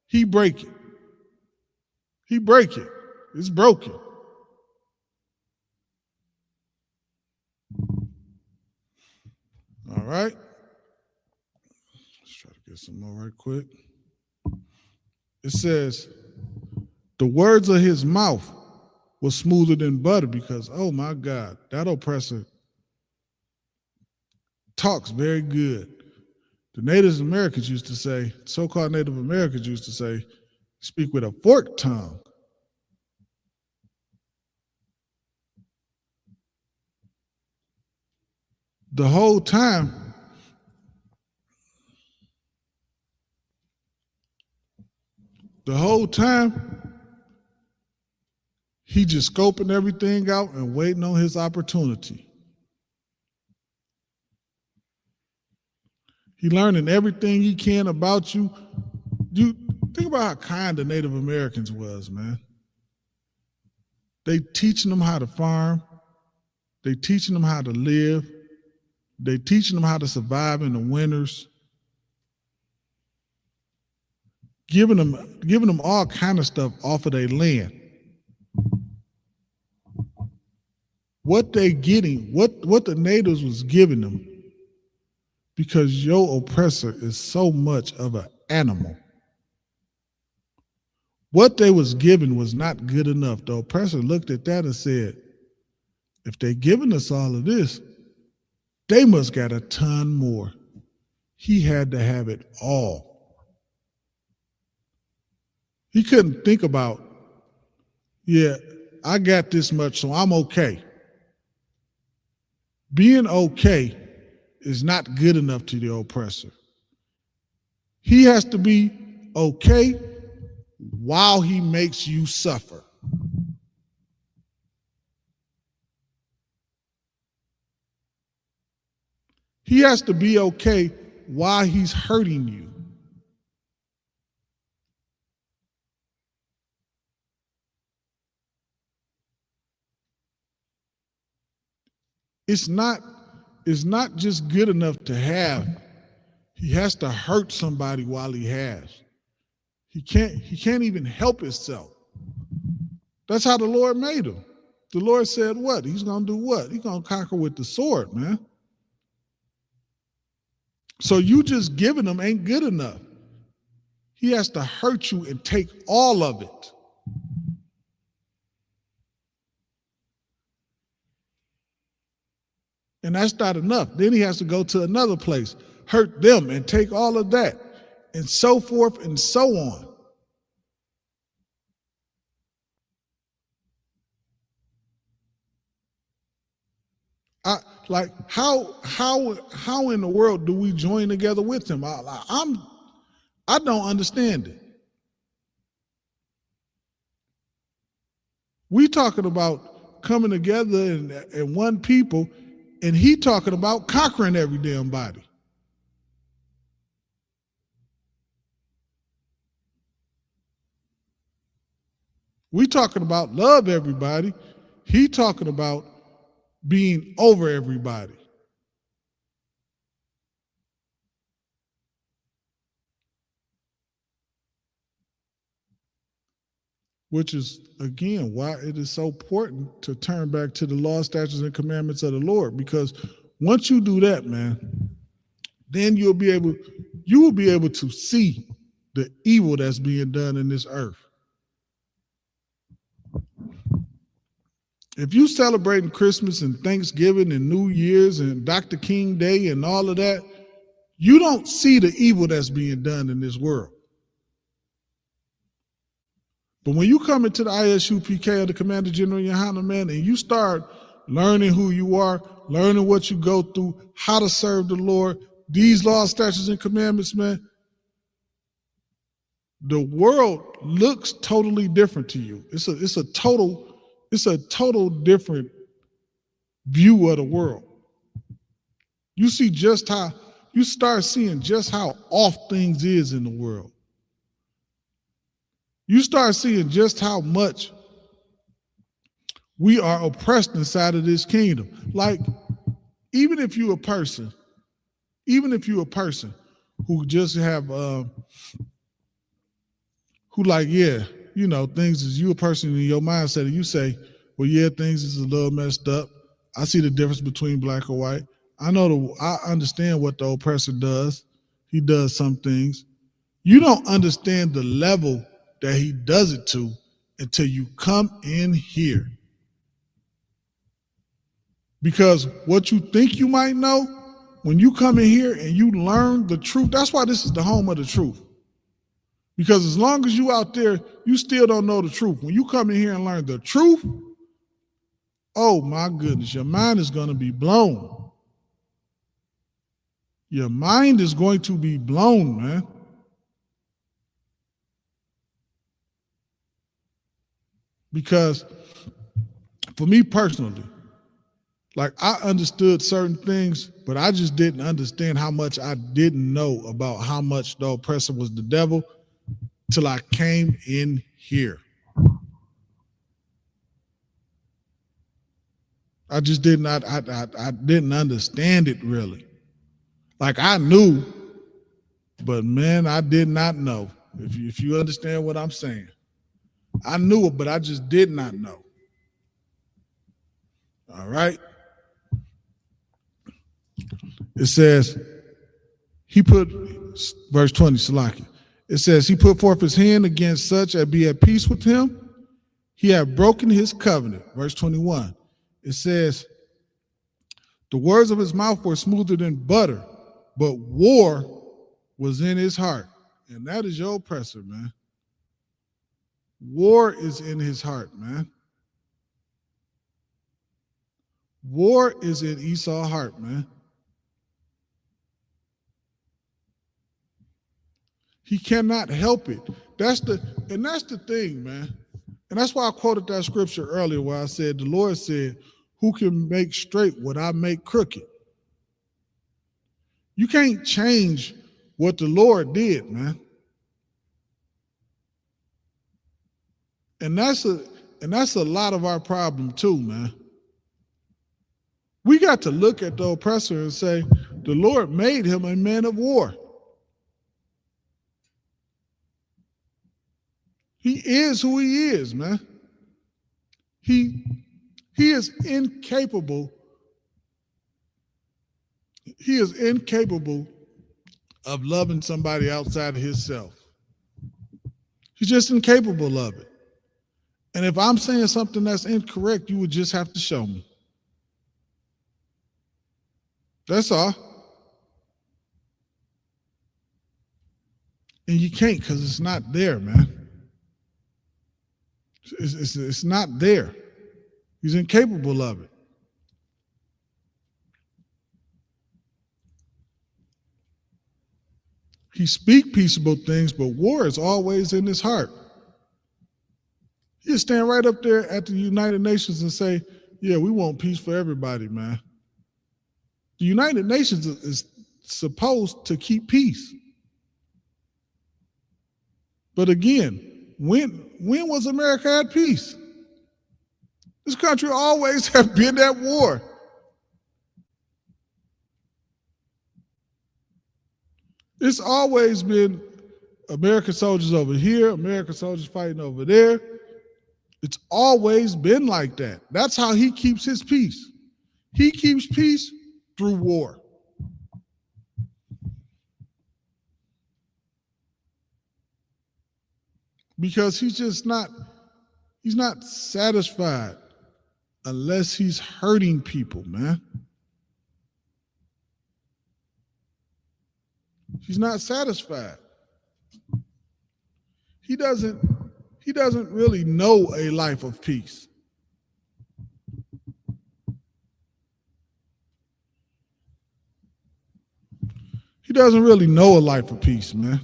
he break it. He break it. It's broken. All right. Let's try to get some more right quick. It says, the words of his mouth was smoother than butter, because, oh my God, that oppressor talks very good. The Native Americans used to say, so-called Native Americans used to say, speak with a forked tongue. The whole time, he just scoping everything out and waiting on his opportunity. He learning everything he can about you. You think about how kind the Native Americans was, man. They teaching them how to farm. They teaching them how to live. They teaching them how to survive in the winters. Giving them all kind of stuff off of their land. What they getting, what the natives was giving them, because your oppressor is so much of an animal. What they was given was not good enough. The oppressor looked at that and said, if they giving us all of this, they must got a ton more. He had to have it all. He couldn't think about, yeah, I got this much, so I'm okay. Being okay is not good enough to the oppressor. He has to be okay while he makes you suffer. He has to be okay while he's hurting you. It's not just good enough to have. He has to hurt somebody while he has. He can't even help himself. That's how the Lord made him. The Lord said what? He's gonna do what? He's gonna conquer with the sword, man. So you just giving him ain't good enough. He has to hurt you and take all of it. And that's not enough. Then he has to go to another place, hurt them and take all of that, and so forth and so on. Like how in the world do we join together with him? I don't understand it. We talking about coming together and one people, and he talking about conquering every damn body. We talking about love everybody. He talking about being over everybody. Which is, again, why it is so important to turn back to the law, statutes, and commandments of the Lord. Because once you do that, man, then you will be able to see the evil that's being done in this earth. If you celebrating Christmas and Thanksgiving and New Year's and Dr. King Day and all of that, you don't see the evil that's being done in this world. But when you come into the Isupk, or the Commander General Yohana, man, and you start learning who you are, learning what you go through, how to serve the Lord, these laws, statutes, and commandments, man, the world looks totally different to you. It's a total different view of the world. You start seeing just how off things is in the world. You start seeing just how much we are oppressed inside of this kingdom. Like, even if you're a person who just have, who like, yeah, you know, things is, you a person in your mindset and you say, well, yeah, things is a little messed up. I see the difference between black or white. I understand what the oppressor does. He does some things. You don't understand the level that he does it to until you come in here. Because what you think you might know, when you come in here and you learn the truth, that's why this is the home of the truth. Because as long as you out there, you still don't know the truth. When you come in here and learn the truth, oh my goodness, your mind is going to be blown. Your mind is going to be blown, man. Because for me personally, like, I understood certain things, but I just didn't understand how much I didn't know about how much the oppressor was the devil till I came in here. I just did not, I didn't understand it really. Like, I knew, but man, I did not know. If you understand what I'm saying. I knew it, but I just did not know. All right. It says, he put, verse 20, Salaki, It says, he put forth his hand against such as be at peace with him. He had broken his covenant. Verse 21. It says, the words of his mouth were smoother than butter, but war was in his heart. And that is your oppressor, man. War is in his heart, man. War is in Esau's heart, man. He cannot help it. That's the thing, man. And that's why I quoted that scripture earlier where I said, the Lord said, who can make straight what I make crooked? You can't change what the Lord did, man. And that's a lot of our problem too, man. We got to look at the oppressor and say, the Lord made him a man of war. He is who he is, man. He is incapable. He is incapable of loving somebody outside of himself. He's just incapable of it. And if I'm saying something that's incorrect, you would just have to show me. That's all. And you can't because it's not there, man. It's not there. He's incapable of it. He speak peaceable things, but war is always in his heart. He'll stand right up there at the United Nations and say, yeah, we want peace for everybody, man. The United Nations is supposed to keep peace. But again, when was America at peace? This country always have been at war. It's always been American soldiers over here, American soldiers fighting over there. It's always been like that. That's how he keeps his peace. He keeps peace through war. Because he's not satisfied unless he's hurting people, man. He's not satisfied. He doesn't really know a life of peace. He doesn't really know a life of peace, man.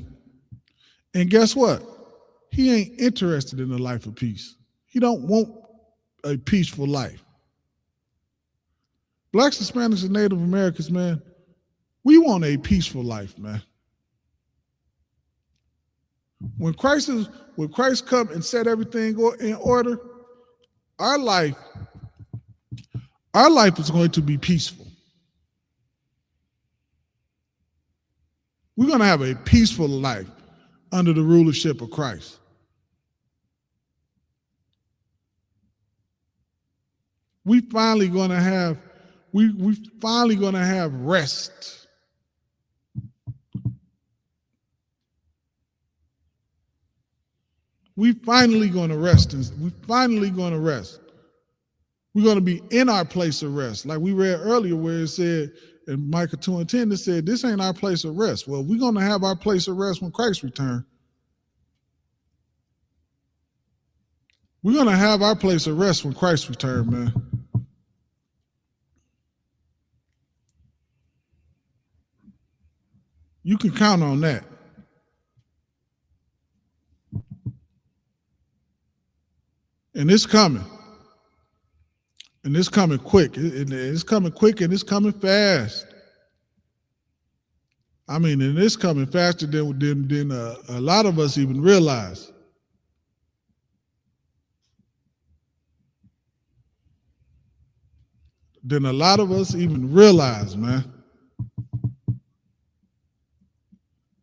And guess what? He ain't interested in a life of peace. He don't want a peaceful life. Blacks, Hispanics, and Native Americans, man, we want a peaceful life, man. When Christ come and set everything in order, our life is going to be peaceful. We're going to have a peaceful life under the rulership of Christ. We finally going to have rest. We finally going to rest. We're going to be in our place of rest. Like we read earlier where it said in Micah 2:10, it said, this ain't our place of rest. Well, we're going to have our place of rest when Christ returns. We're going to have our place of rest when Christ returns, man. You can count on that. And it's coming. And it's coming quick. It's coming quick and it's coming fast. I mean, and it's coming faster than a lot of us even realize. Than a lot of us even realize, man.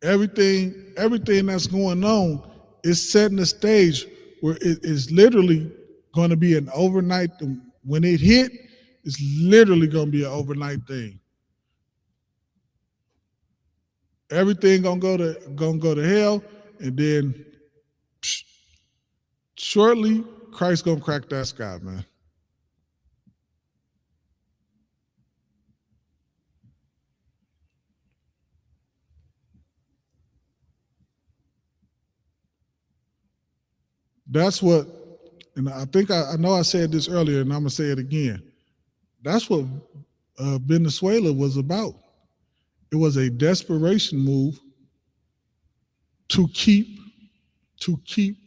Everything that's going on is setting the stage where it is literally going to be an overnight. When it hit, it's literally going to be an overnight thing. Everything gonna go to hell, and then shortly, Christ gonna crack that sky, man. That's what, and I think I know I said this earlier, and I'm gonna say it again. That's what Venezuela was about. It was a desperation move to keep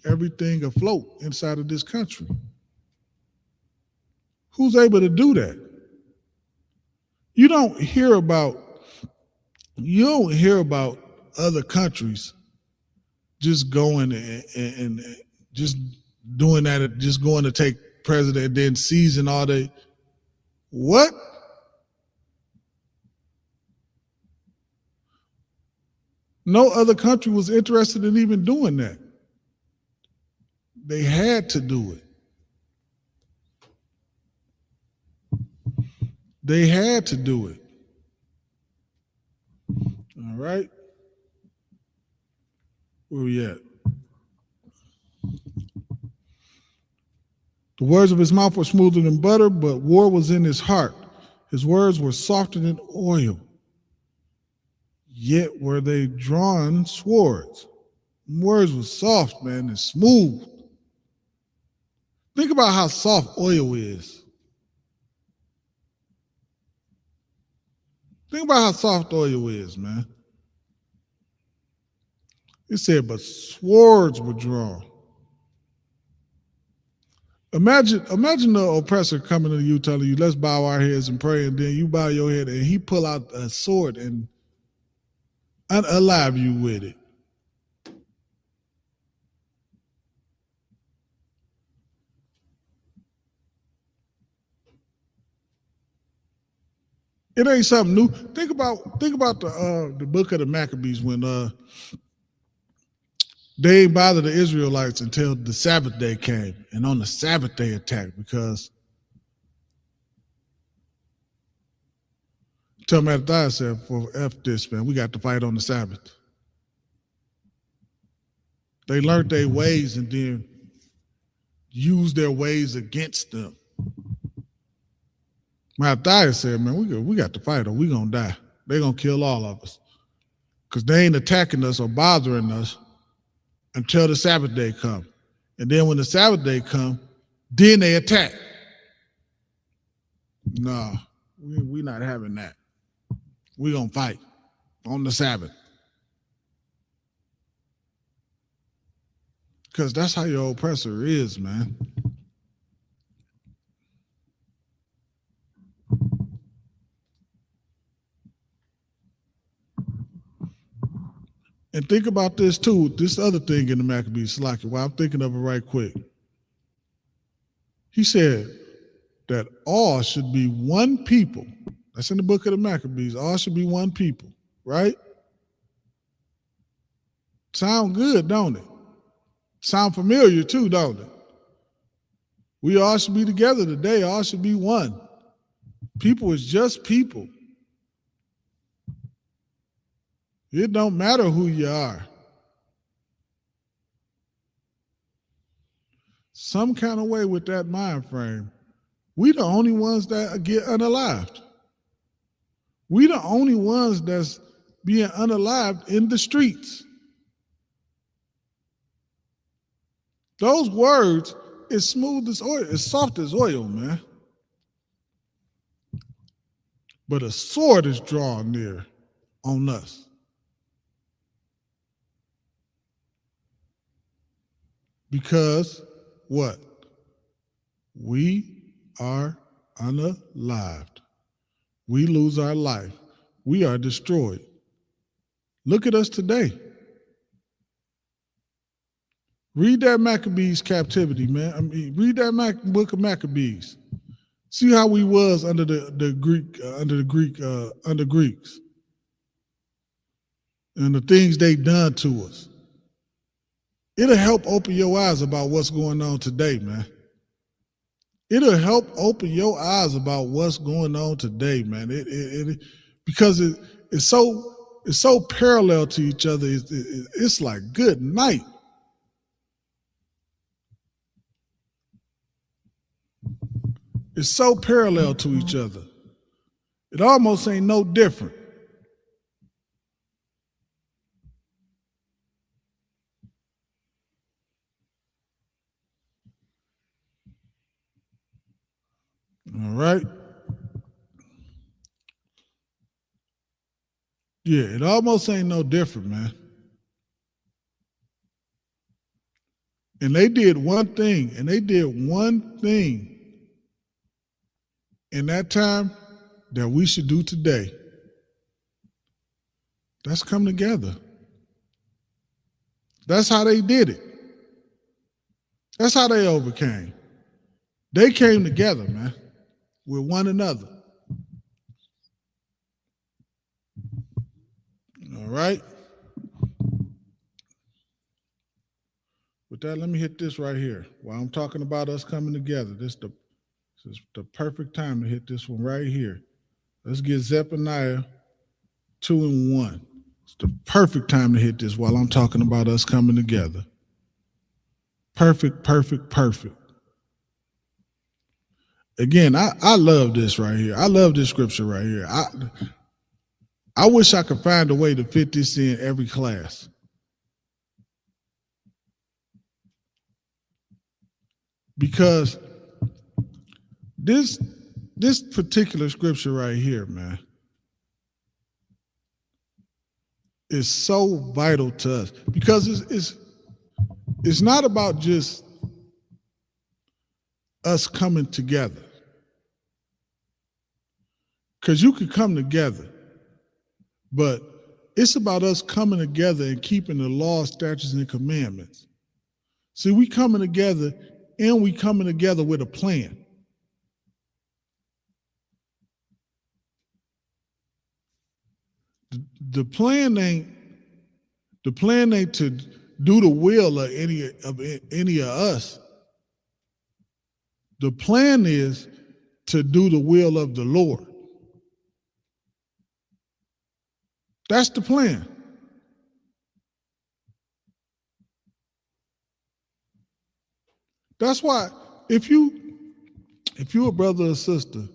everything afloat inside of this country. Who's able to do that? You don't hear about other countries just going and just doing that, just going to take president and then seizing all the what? No other country was interested in even doing that. They had to do it. They had to do it. All right. Where we at? The words of his mouth were smoother than butter, but war was in his heart. His words were softer than oil. Yet were they drawn swords. Words were soft, man, and smooth. Think about how soft oil is. Think about how soft oil is, man. It said, but swords were drawn. Imagine the oppressor coming to you telling you, let's bow our heads and pray, and then you bow your head and he pull out a sword and unalive you with it. It ain't something new. Think about the book of the Maccabees when they ain't bother the Israelites until the Sabbath day came, and on the Sabbath day attacked because tell Mattathiah said, "For F this, man, we got to fight on the Sabbath." They learned their ways and then used their ways against them. Mattathiah said, man, we got to fight or we gonna die. They're gonna kill all of us. Because they ain't attacking us or bothering us until the Sabbath day come. And then when the Sabbath day come, then they attack. No, we not having that. We gonna fight on the Sabbath. Because that's how your oppressor is, man. And think about this too, this other thing in the Maccabees, Salaki, while I'm thinking of it right quick. He said that all should be one people. That's in the book of the Maccabees. All should be one people, right? Sound good, don't it? Sound familiar too, don't it? We all should be together today. All should be one. People is just people. It don't matter who you are. Some kind of way with that mind frame, we the only ones that get unalived. We the only ones that's being unalived in the streets. Those words is smooth as oil, as soft as oil, man. But a sword is drawn near on us. Because what? We are unalived. We lose our life. We are destroyed. Look at us today. Read that Maccabees captivity, man. I mean, read that book of Maccabees. See how we was under Greeks, and the things they done to us. It'll help open your eyes about what's going on today, man. It'll help open your eyes about what's going on today, man. Because it's so it's so parallel to each other. It's like good night. It's so parallel to each other. It almost ain't no different. All right. Yeah, it almost ain't no different, man. And they did one thing in that time that we should do today. That's come together. That's how they did it. That's how they overcame. They came together, man, with one another. All right. With that, let me hit this right here. While I'm talking about us coming together, this is the perfect time to hit this one right here. Let's get Zephaniah 2:1. It's the perfect time to hit this while I'm talking about us coming together. Perfect, perfect, perfect. Again, I love this right here. I love this scripture right here. I wish I could find a way to fit this in every class. Because this particular scripture right here, man, is so vital to us. Because it's not about just us coming together. Because you could come together, but it's about us coming together and keeping the law, statutes, and commandments. See, we coming together, and we coming together with a plan. The plan ain't to do the will of any of us. The plan is to do the will of the Lord. That's the plan. That's why if you're a brother or sister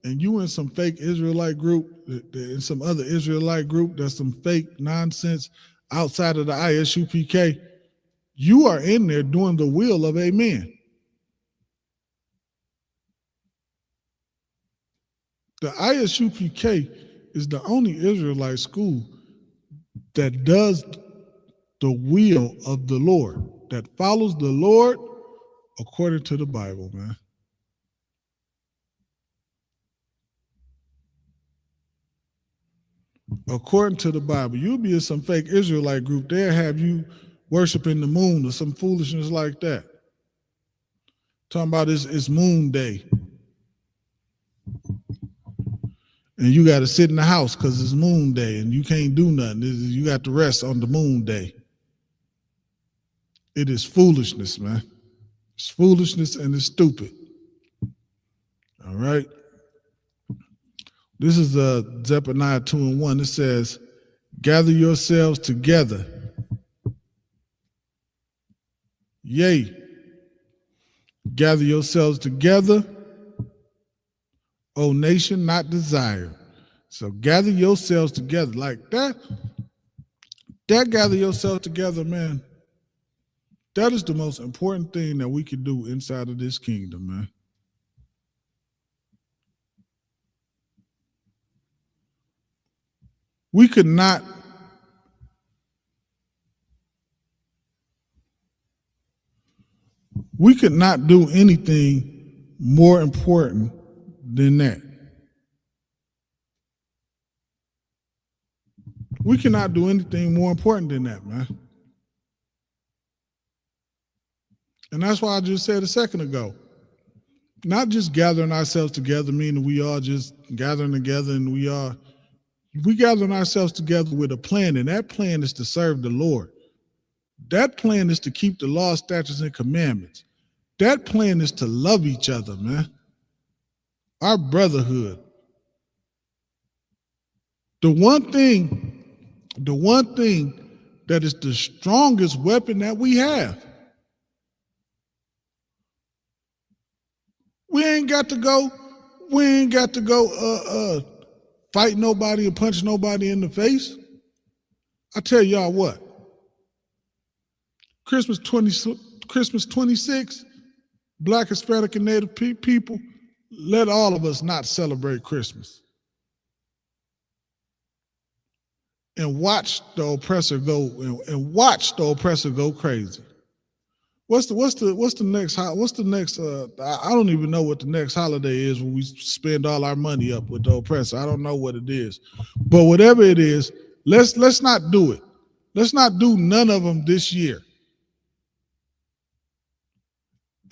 and you in some fake Israelite group, in some other Israelite group, that's some fake nonsense outside of the Isupk, you are in there doing the will of a man. The Isupk is the only Israelite school that does the will of the Lord, that follows the Lord according to the Bible, man. According to the Bible, you'll be in some fake Israelite group, they'll have you worshiping the moon or some foolishness like that. Talking about it's moon day. And you got to sit in the house because it's moon day and you can't do nothing. You got to rest on the moon day. It is foolishness, man. It's foolishness and it's stupid. All right. This is Zephaniah 2:1. It says, gather yourselves together. Yea. Gather yourselves together, O nation not desired. So gather yourselves together like that. That gather yourself together, man. That is the most important thing that we can do inside of this kingdom, man. We could not do anything more important than that. We cannot do anything more important than that, man. And that's why I just said a second ago, not just gathering ourselves together, meaning we all just gathering together and we gathering ourselves together with a plan, and that plan is to serve the Lord. That plan is to keep the law, statutes, and commandments. That plan is to love each other, man. Our brotherhood. The one thing the one thing that is the strongest weapon that we have. We ain't got to go fight nobody or punch nobody in the face. I tell y'all what, Christmas 26, Black, Hispanic, and Native people, let all of us not celebrate Christmas. And watch the oppressor go crazy. What's the next I don't even know what the next holiday is when we spend all our money up with the oppressor. I don't know what it is. But whatever it is, let's not do it. Let's not do none of them this year.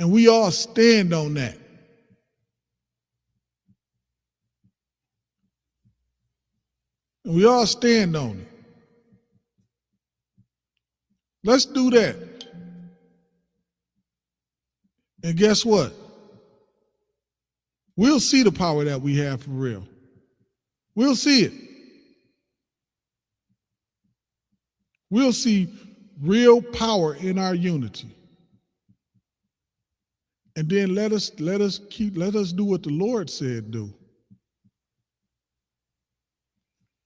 And we all stand on that. And we all stand on it. Let's do that. And guess what? We'll see the power that we have for real. We'll see it. We'll see real power in our unity. And then let us do what the Lord said do.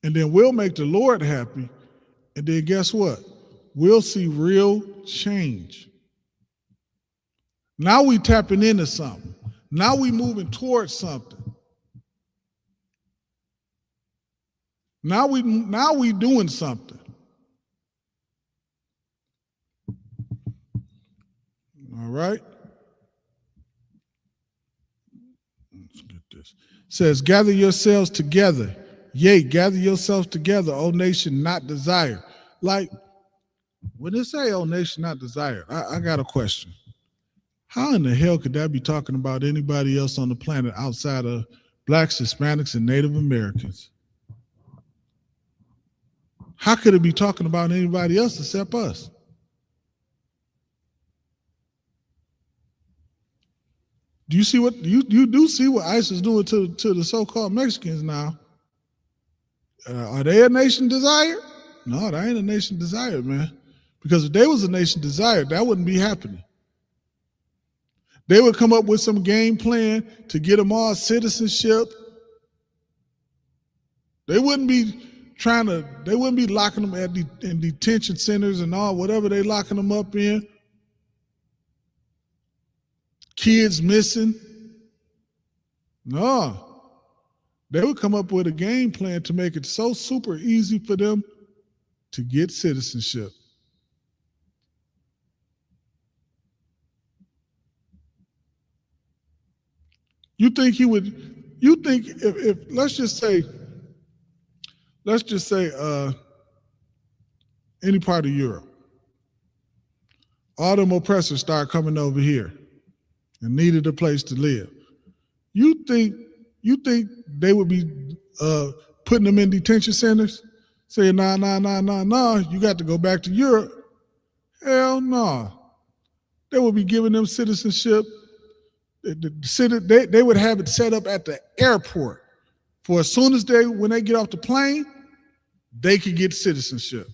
And then we'll make the Lord happy. And then guess what? We'll see real change. Now we tapping into something. Now we moving towards something. Now we doing something. All right. Let's get this. It says, gather yourselves together. Yea, gather yourselves together, O nation not desired. Like, when they say, O nation not desired, I got a question. How in the hell could that be talking about anybody else on the planet outside of Blacks, Hispanics, and Native Americans? How could it be talking about anybody else except us? Do you see what you do see what ICE is doing to the so-called Mexicans now? Are they a nation desired? No, they ain't a nation desired, man. Because if they was a nation desired, that wouldn't be happening. They would come up with some game plan to get them all citizenship. They wouldn't be locking them in detention centers and all, whatever they locking them up in. Kids missing. No. They would come up with a game plan to make it so super easy for them to get citizenship. You think if let's just say any part of Europe, all them oppressors start coming over here and needed a place to live. You think they would be putting them in detention centers, saying, nah, you got to go back to Europe? Hell no. They would be giving them citizenship. They would have it set up at the airport for as soon as when they get off the plane, they could get citizenship.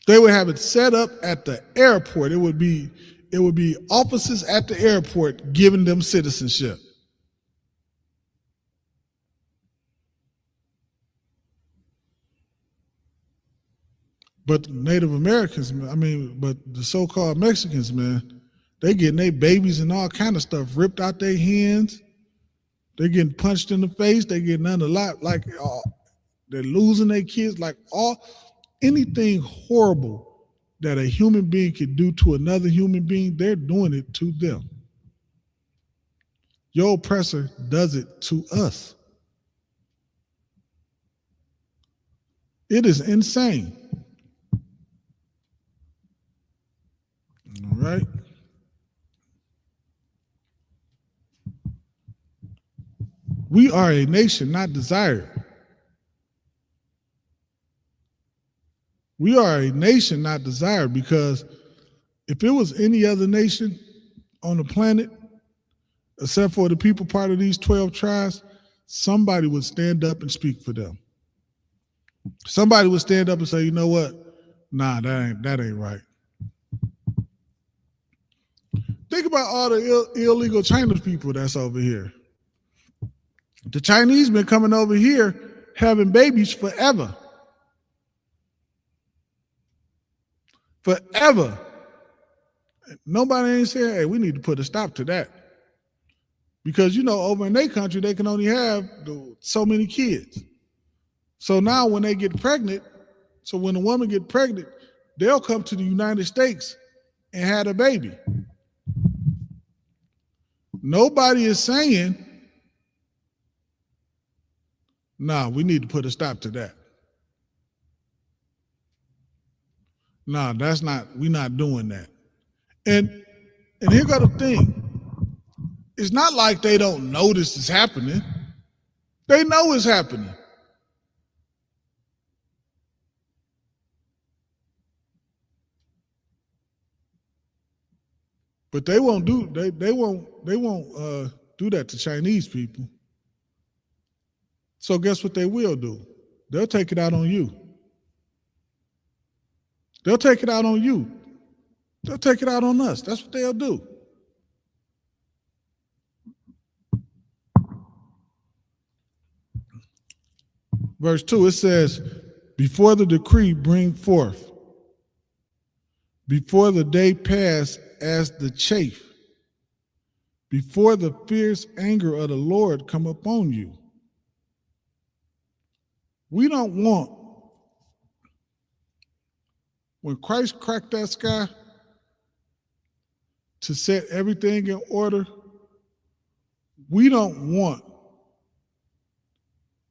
They would have it set up at the airport. It would be officers at the airport giving them citizenship. But Native Americans, but the so-called Mexicans, man, they getting their babies and all kind of stuff ripped out their hands. They getting punched in the face. They getting under a lot, like they're losing their kids. Like anything horrible that a human being could do to another human being, they're doing it to them. Your oppressor does it to us. It is insane. All right. We are a nation not desired. We are a nation not desired because if it was any other nation on the planet, except for the people part of these 12 tribes, somebody would stand up and speak for them. Somebody would stand up and say, you know what? Nah, that ain't right. Think about all the illegal Chinese people that's over here. The Chinese been coming over here having babies forever. Forever. Nobody ain't saying, hey, we need to put a stop to that. Because, over in their country, they can only have so many kids. So now when they get pregnant, so when a woman get pregnant, they'll come to the United States and have a baby. Nobody is saying, nah, we need to put a stop to that. Nah, we're not doing that. And here got the thing. It's not like they don't know this is happening. They know it's happening. But they won't do that to Chinese people. So guess what they will do? They'll take it out on you. They'll take it out on you. They'll take it out on us. That's what they'll do. Verse 2, it says, before the decree bring forth, before the day pass as the chaff, before the fierce anger of the Lord come upon you. We don't want, when Christ cracked that sky to set everything in order, we don't want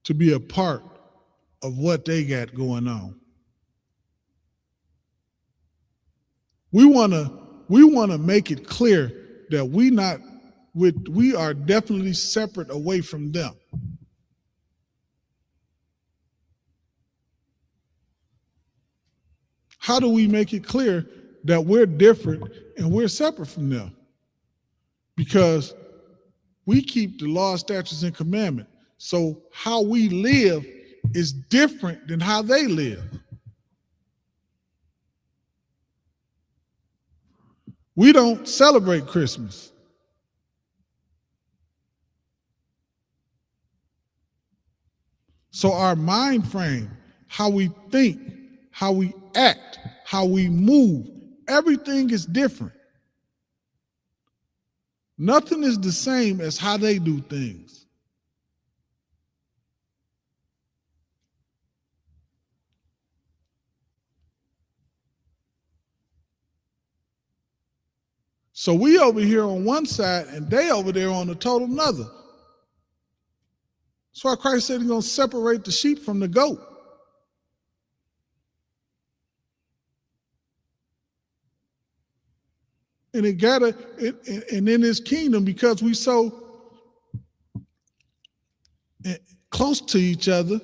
to be a part of what they got going on. We want to make it clear that we are definitely separate away from them. How do we make it clear that we're different and we're separate from them? Because we keep the law, statutes, and commandments. So how we live is different than how they live. We don't celebrate Christmas. So our mind frame, how we think, how we act, how we move, everything is different. Nothing is the same as how they do things. So we over here on one side and they over there on the total another. That's why Christ said he's going to separate the sheep from the goat. And and in his kingdom, because we so close to each other,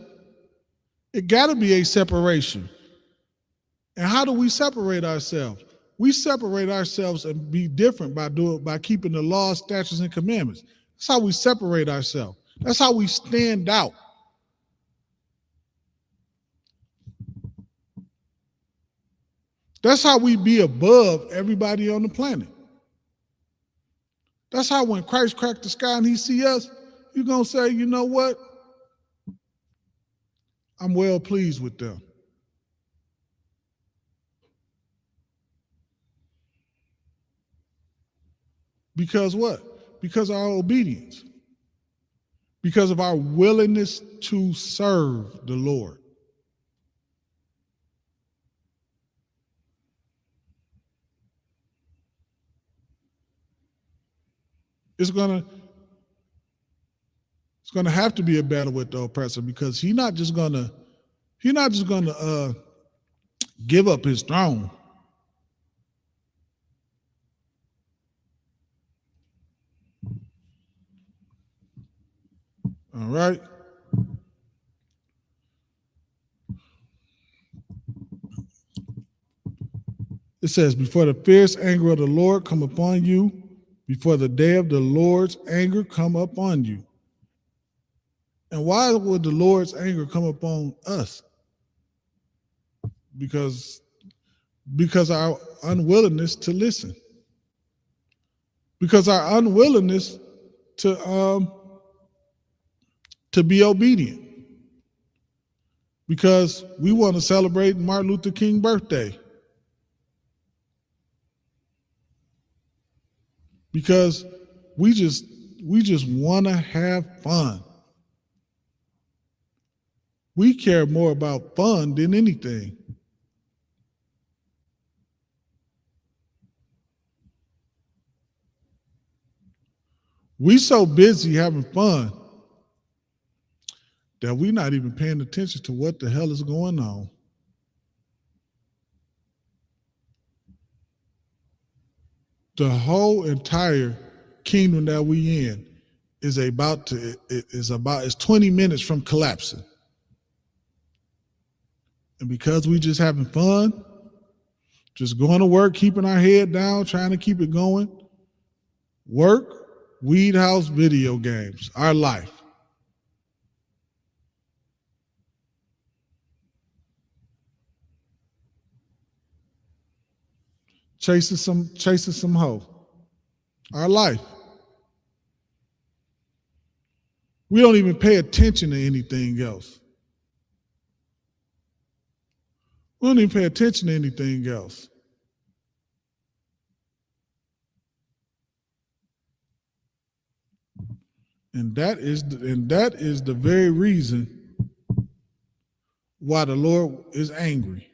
it gotta be a separation. And how do we separate ourselves? We separate ourselves and be different by keeping the laws, statutes, and commandments. That's how we separate ourselves. That's how we stand out. That's how we be above everybody on the planet. That's how when Christ cracked the sky and he see us, you're going to say, you know what? I'm well pleased with them. Because what? Because of our obedience. Because of our willingness to serve the Lord. It's gonna have to be a battle with the oppressor, because he's not just gonna give up his throne. All right. It says, before the fierce anger of the Lord come upon you, before the day of the Lord's anger come upon you. And why would the Lord's anger come upon us? Because our unwillingness to listen. Because our unwillingness to be obedient. Because we want to celebrate Martin Luther King's birthday. Because we just want to have fun. We care more about fun than anything. We so busy having fun that we're not even paying attention to what the hell is going on. The whole entire kingdom that we in is 20 minutes from collapsing. And because we just having fun, just going to work, keeping our head down, trying to keep it going, work, weed house, video games, our life. Chasing some hoe. Our life. We don't even pay attention to anything else. We don't even pay attention to anything else. And that is the very reason why the Lord is angry.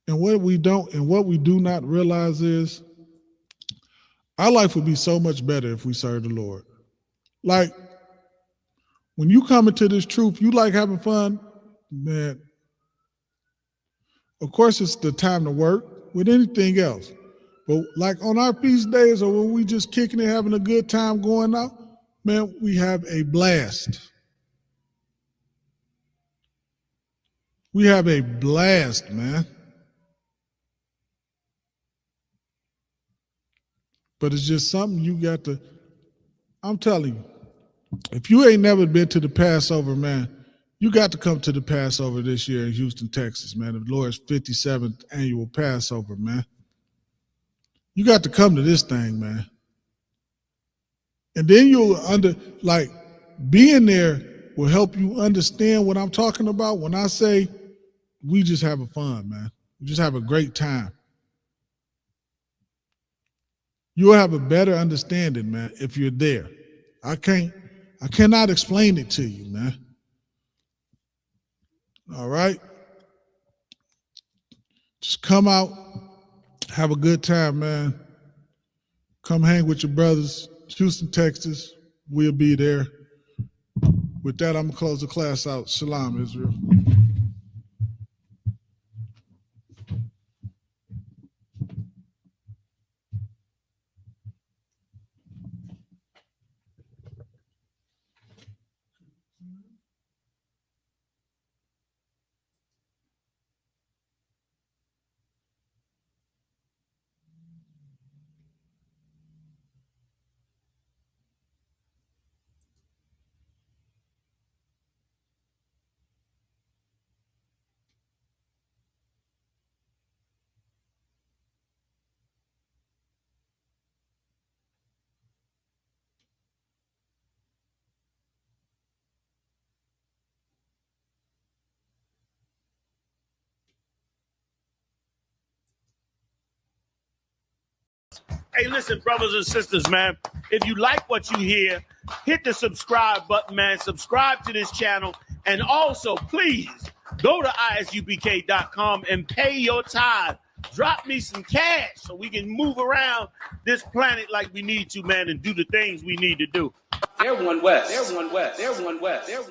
And what we do not realize is our life would be so much better if we served the Lord. Like, when you come into this truth, you like having fun, man. Of course, it's the time to work with anything else. But like on our feast days or when we just kicking it, having a good time going out, man, we have a blast. We have a blast, man. But it's just something you got to, I'm telling you, if you ain't never been to the Passover, man, you got to come to the Passover this year in Houston, Texas, man. The Lord's 57th annual Passover, man. You got to come to this thing, man. And then being there will help you understand what I'm talking about when I say we just having fun, man. We just have a great time. You'll have a better understanding, man, if you're there. I cannot explain it to you, man. All right? Just come out, have a good time, man. Come hang with your brothers. Houston, Texas. We'll be there. With that, I'm going to close the class out. Shalom, Israel. Hey, listen, brothers and sisters, man, if you like what you hear, hit the subscribe button, man. Subscribe to this channel. And also, please, go to isupk.com and pay your tithe. Drop me some cash so we can move around this planet like we need to, man, and do the things we need to do. They're one West. They're one West. They're one West. They're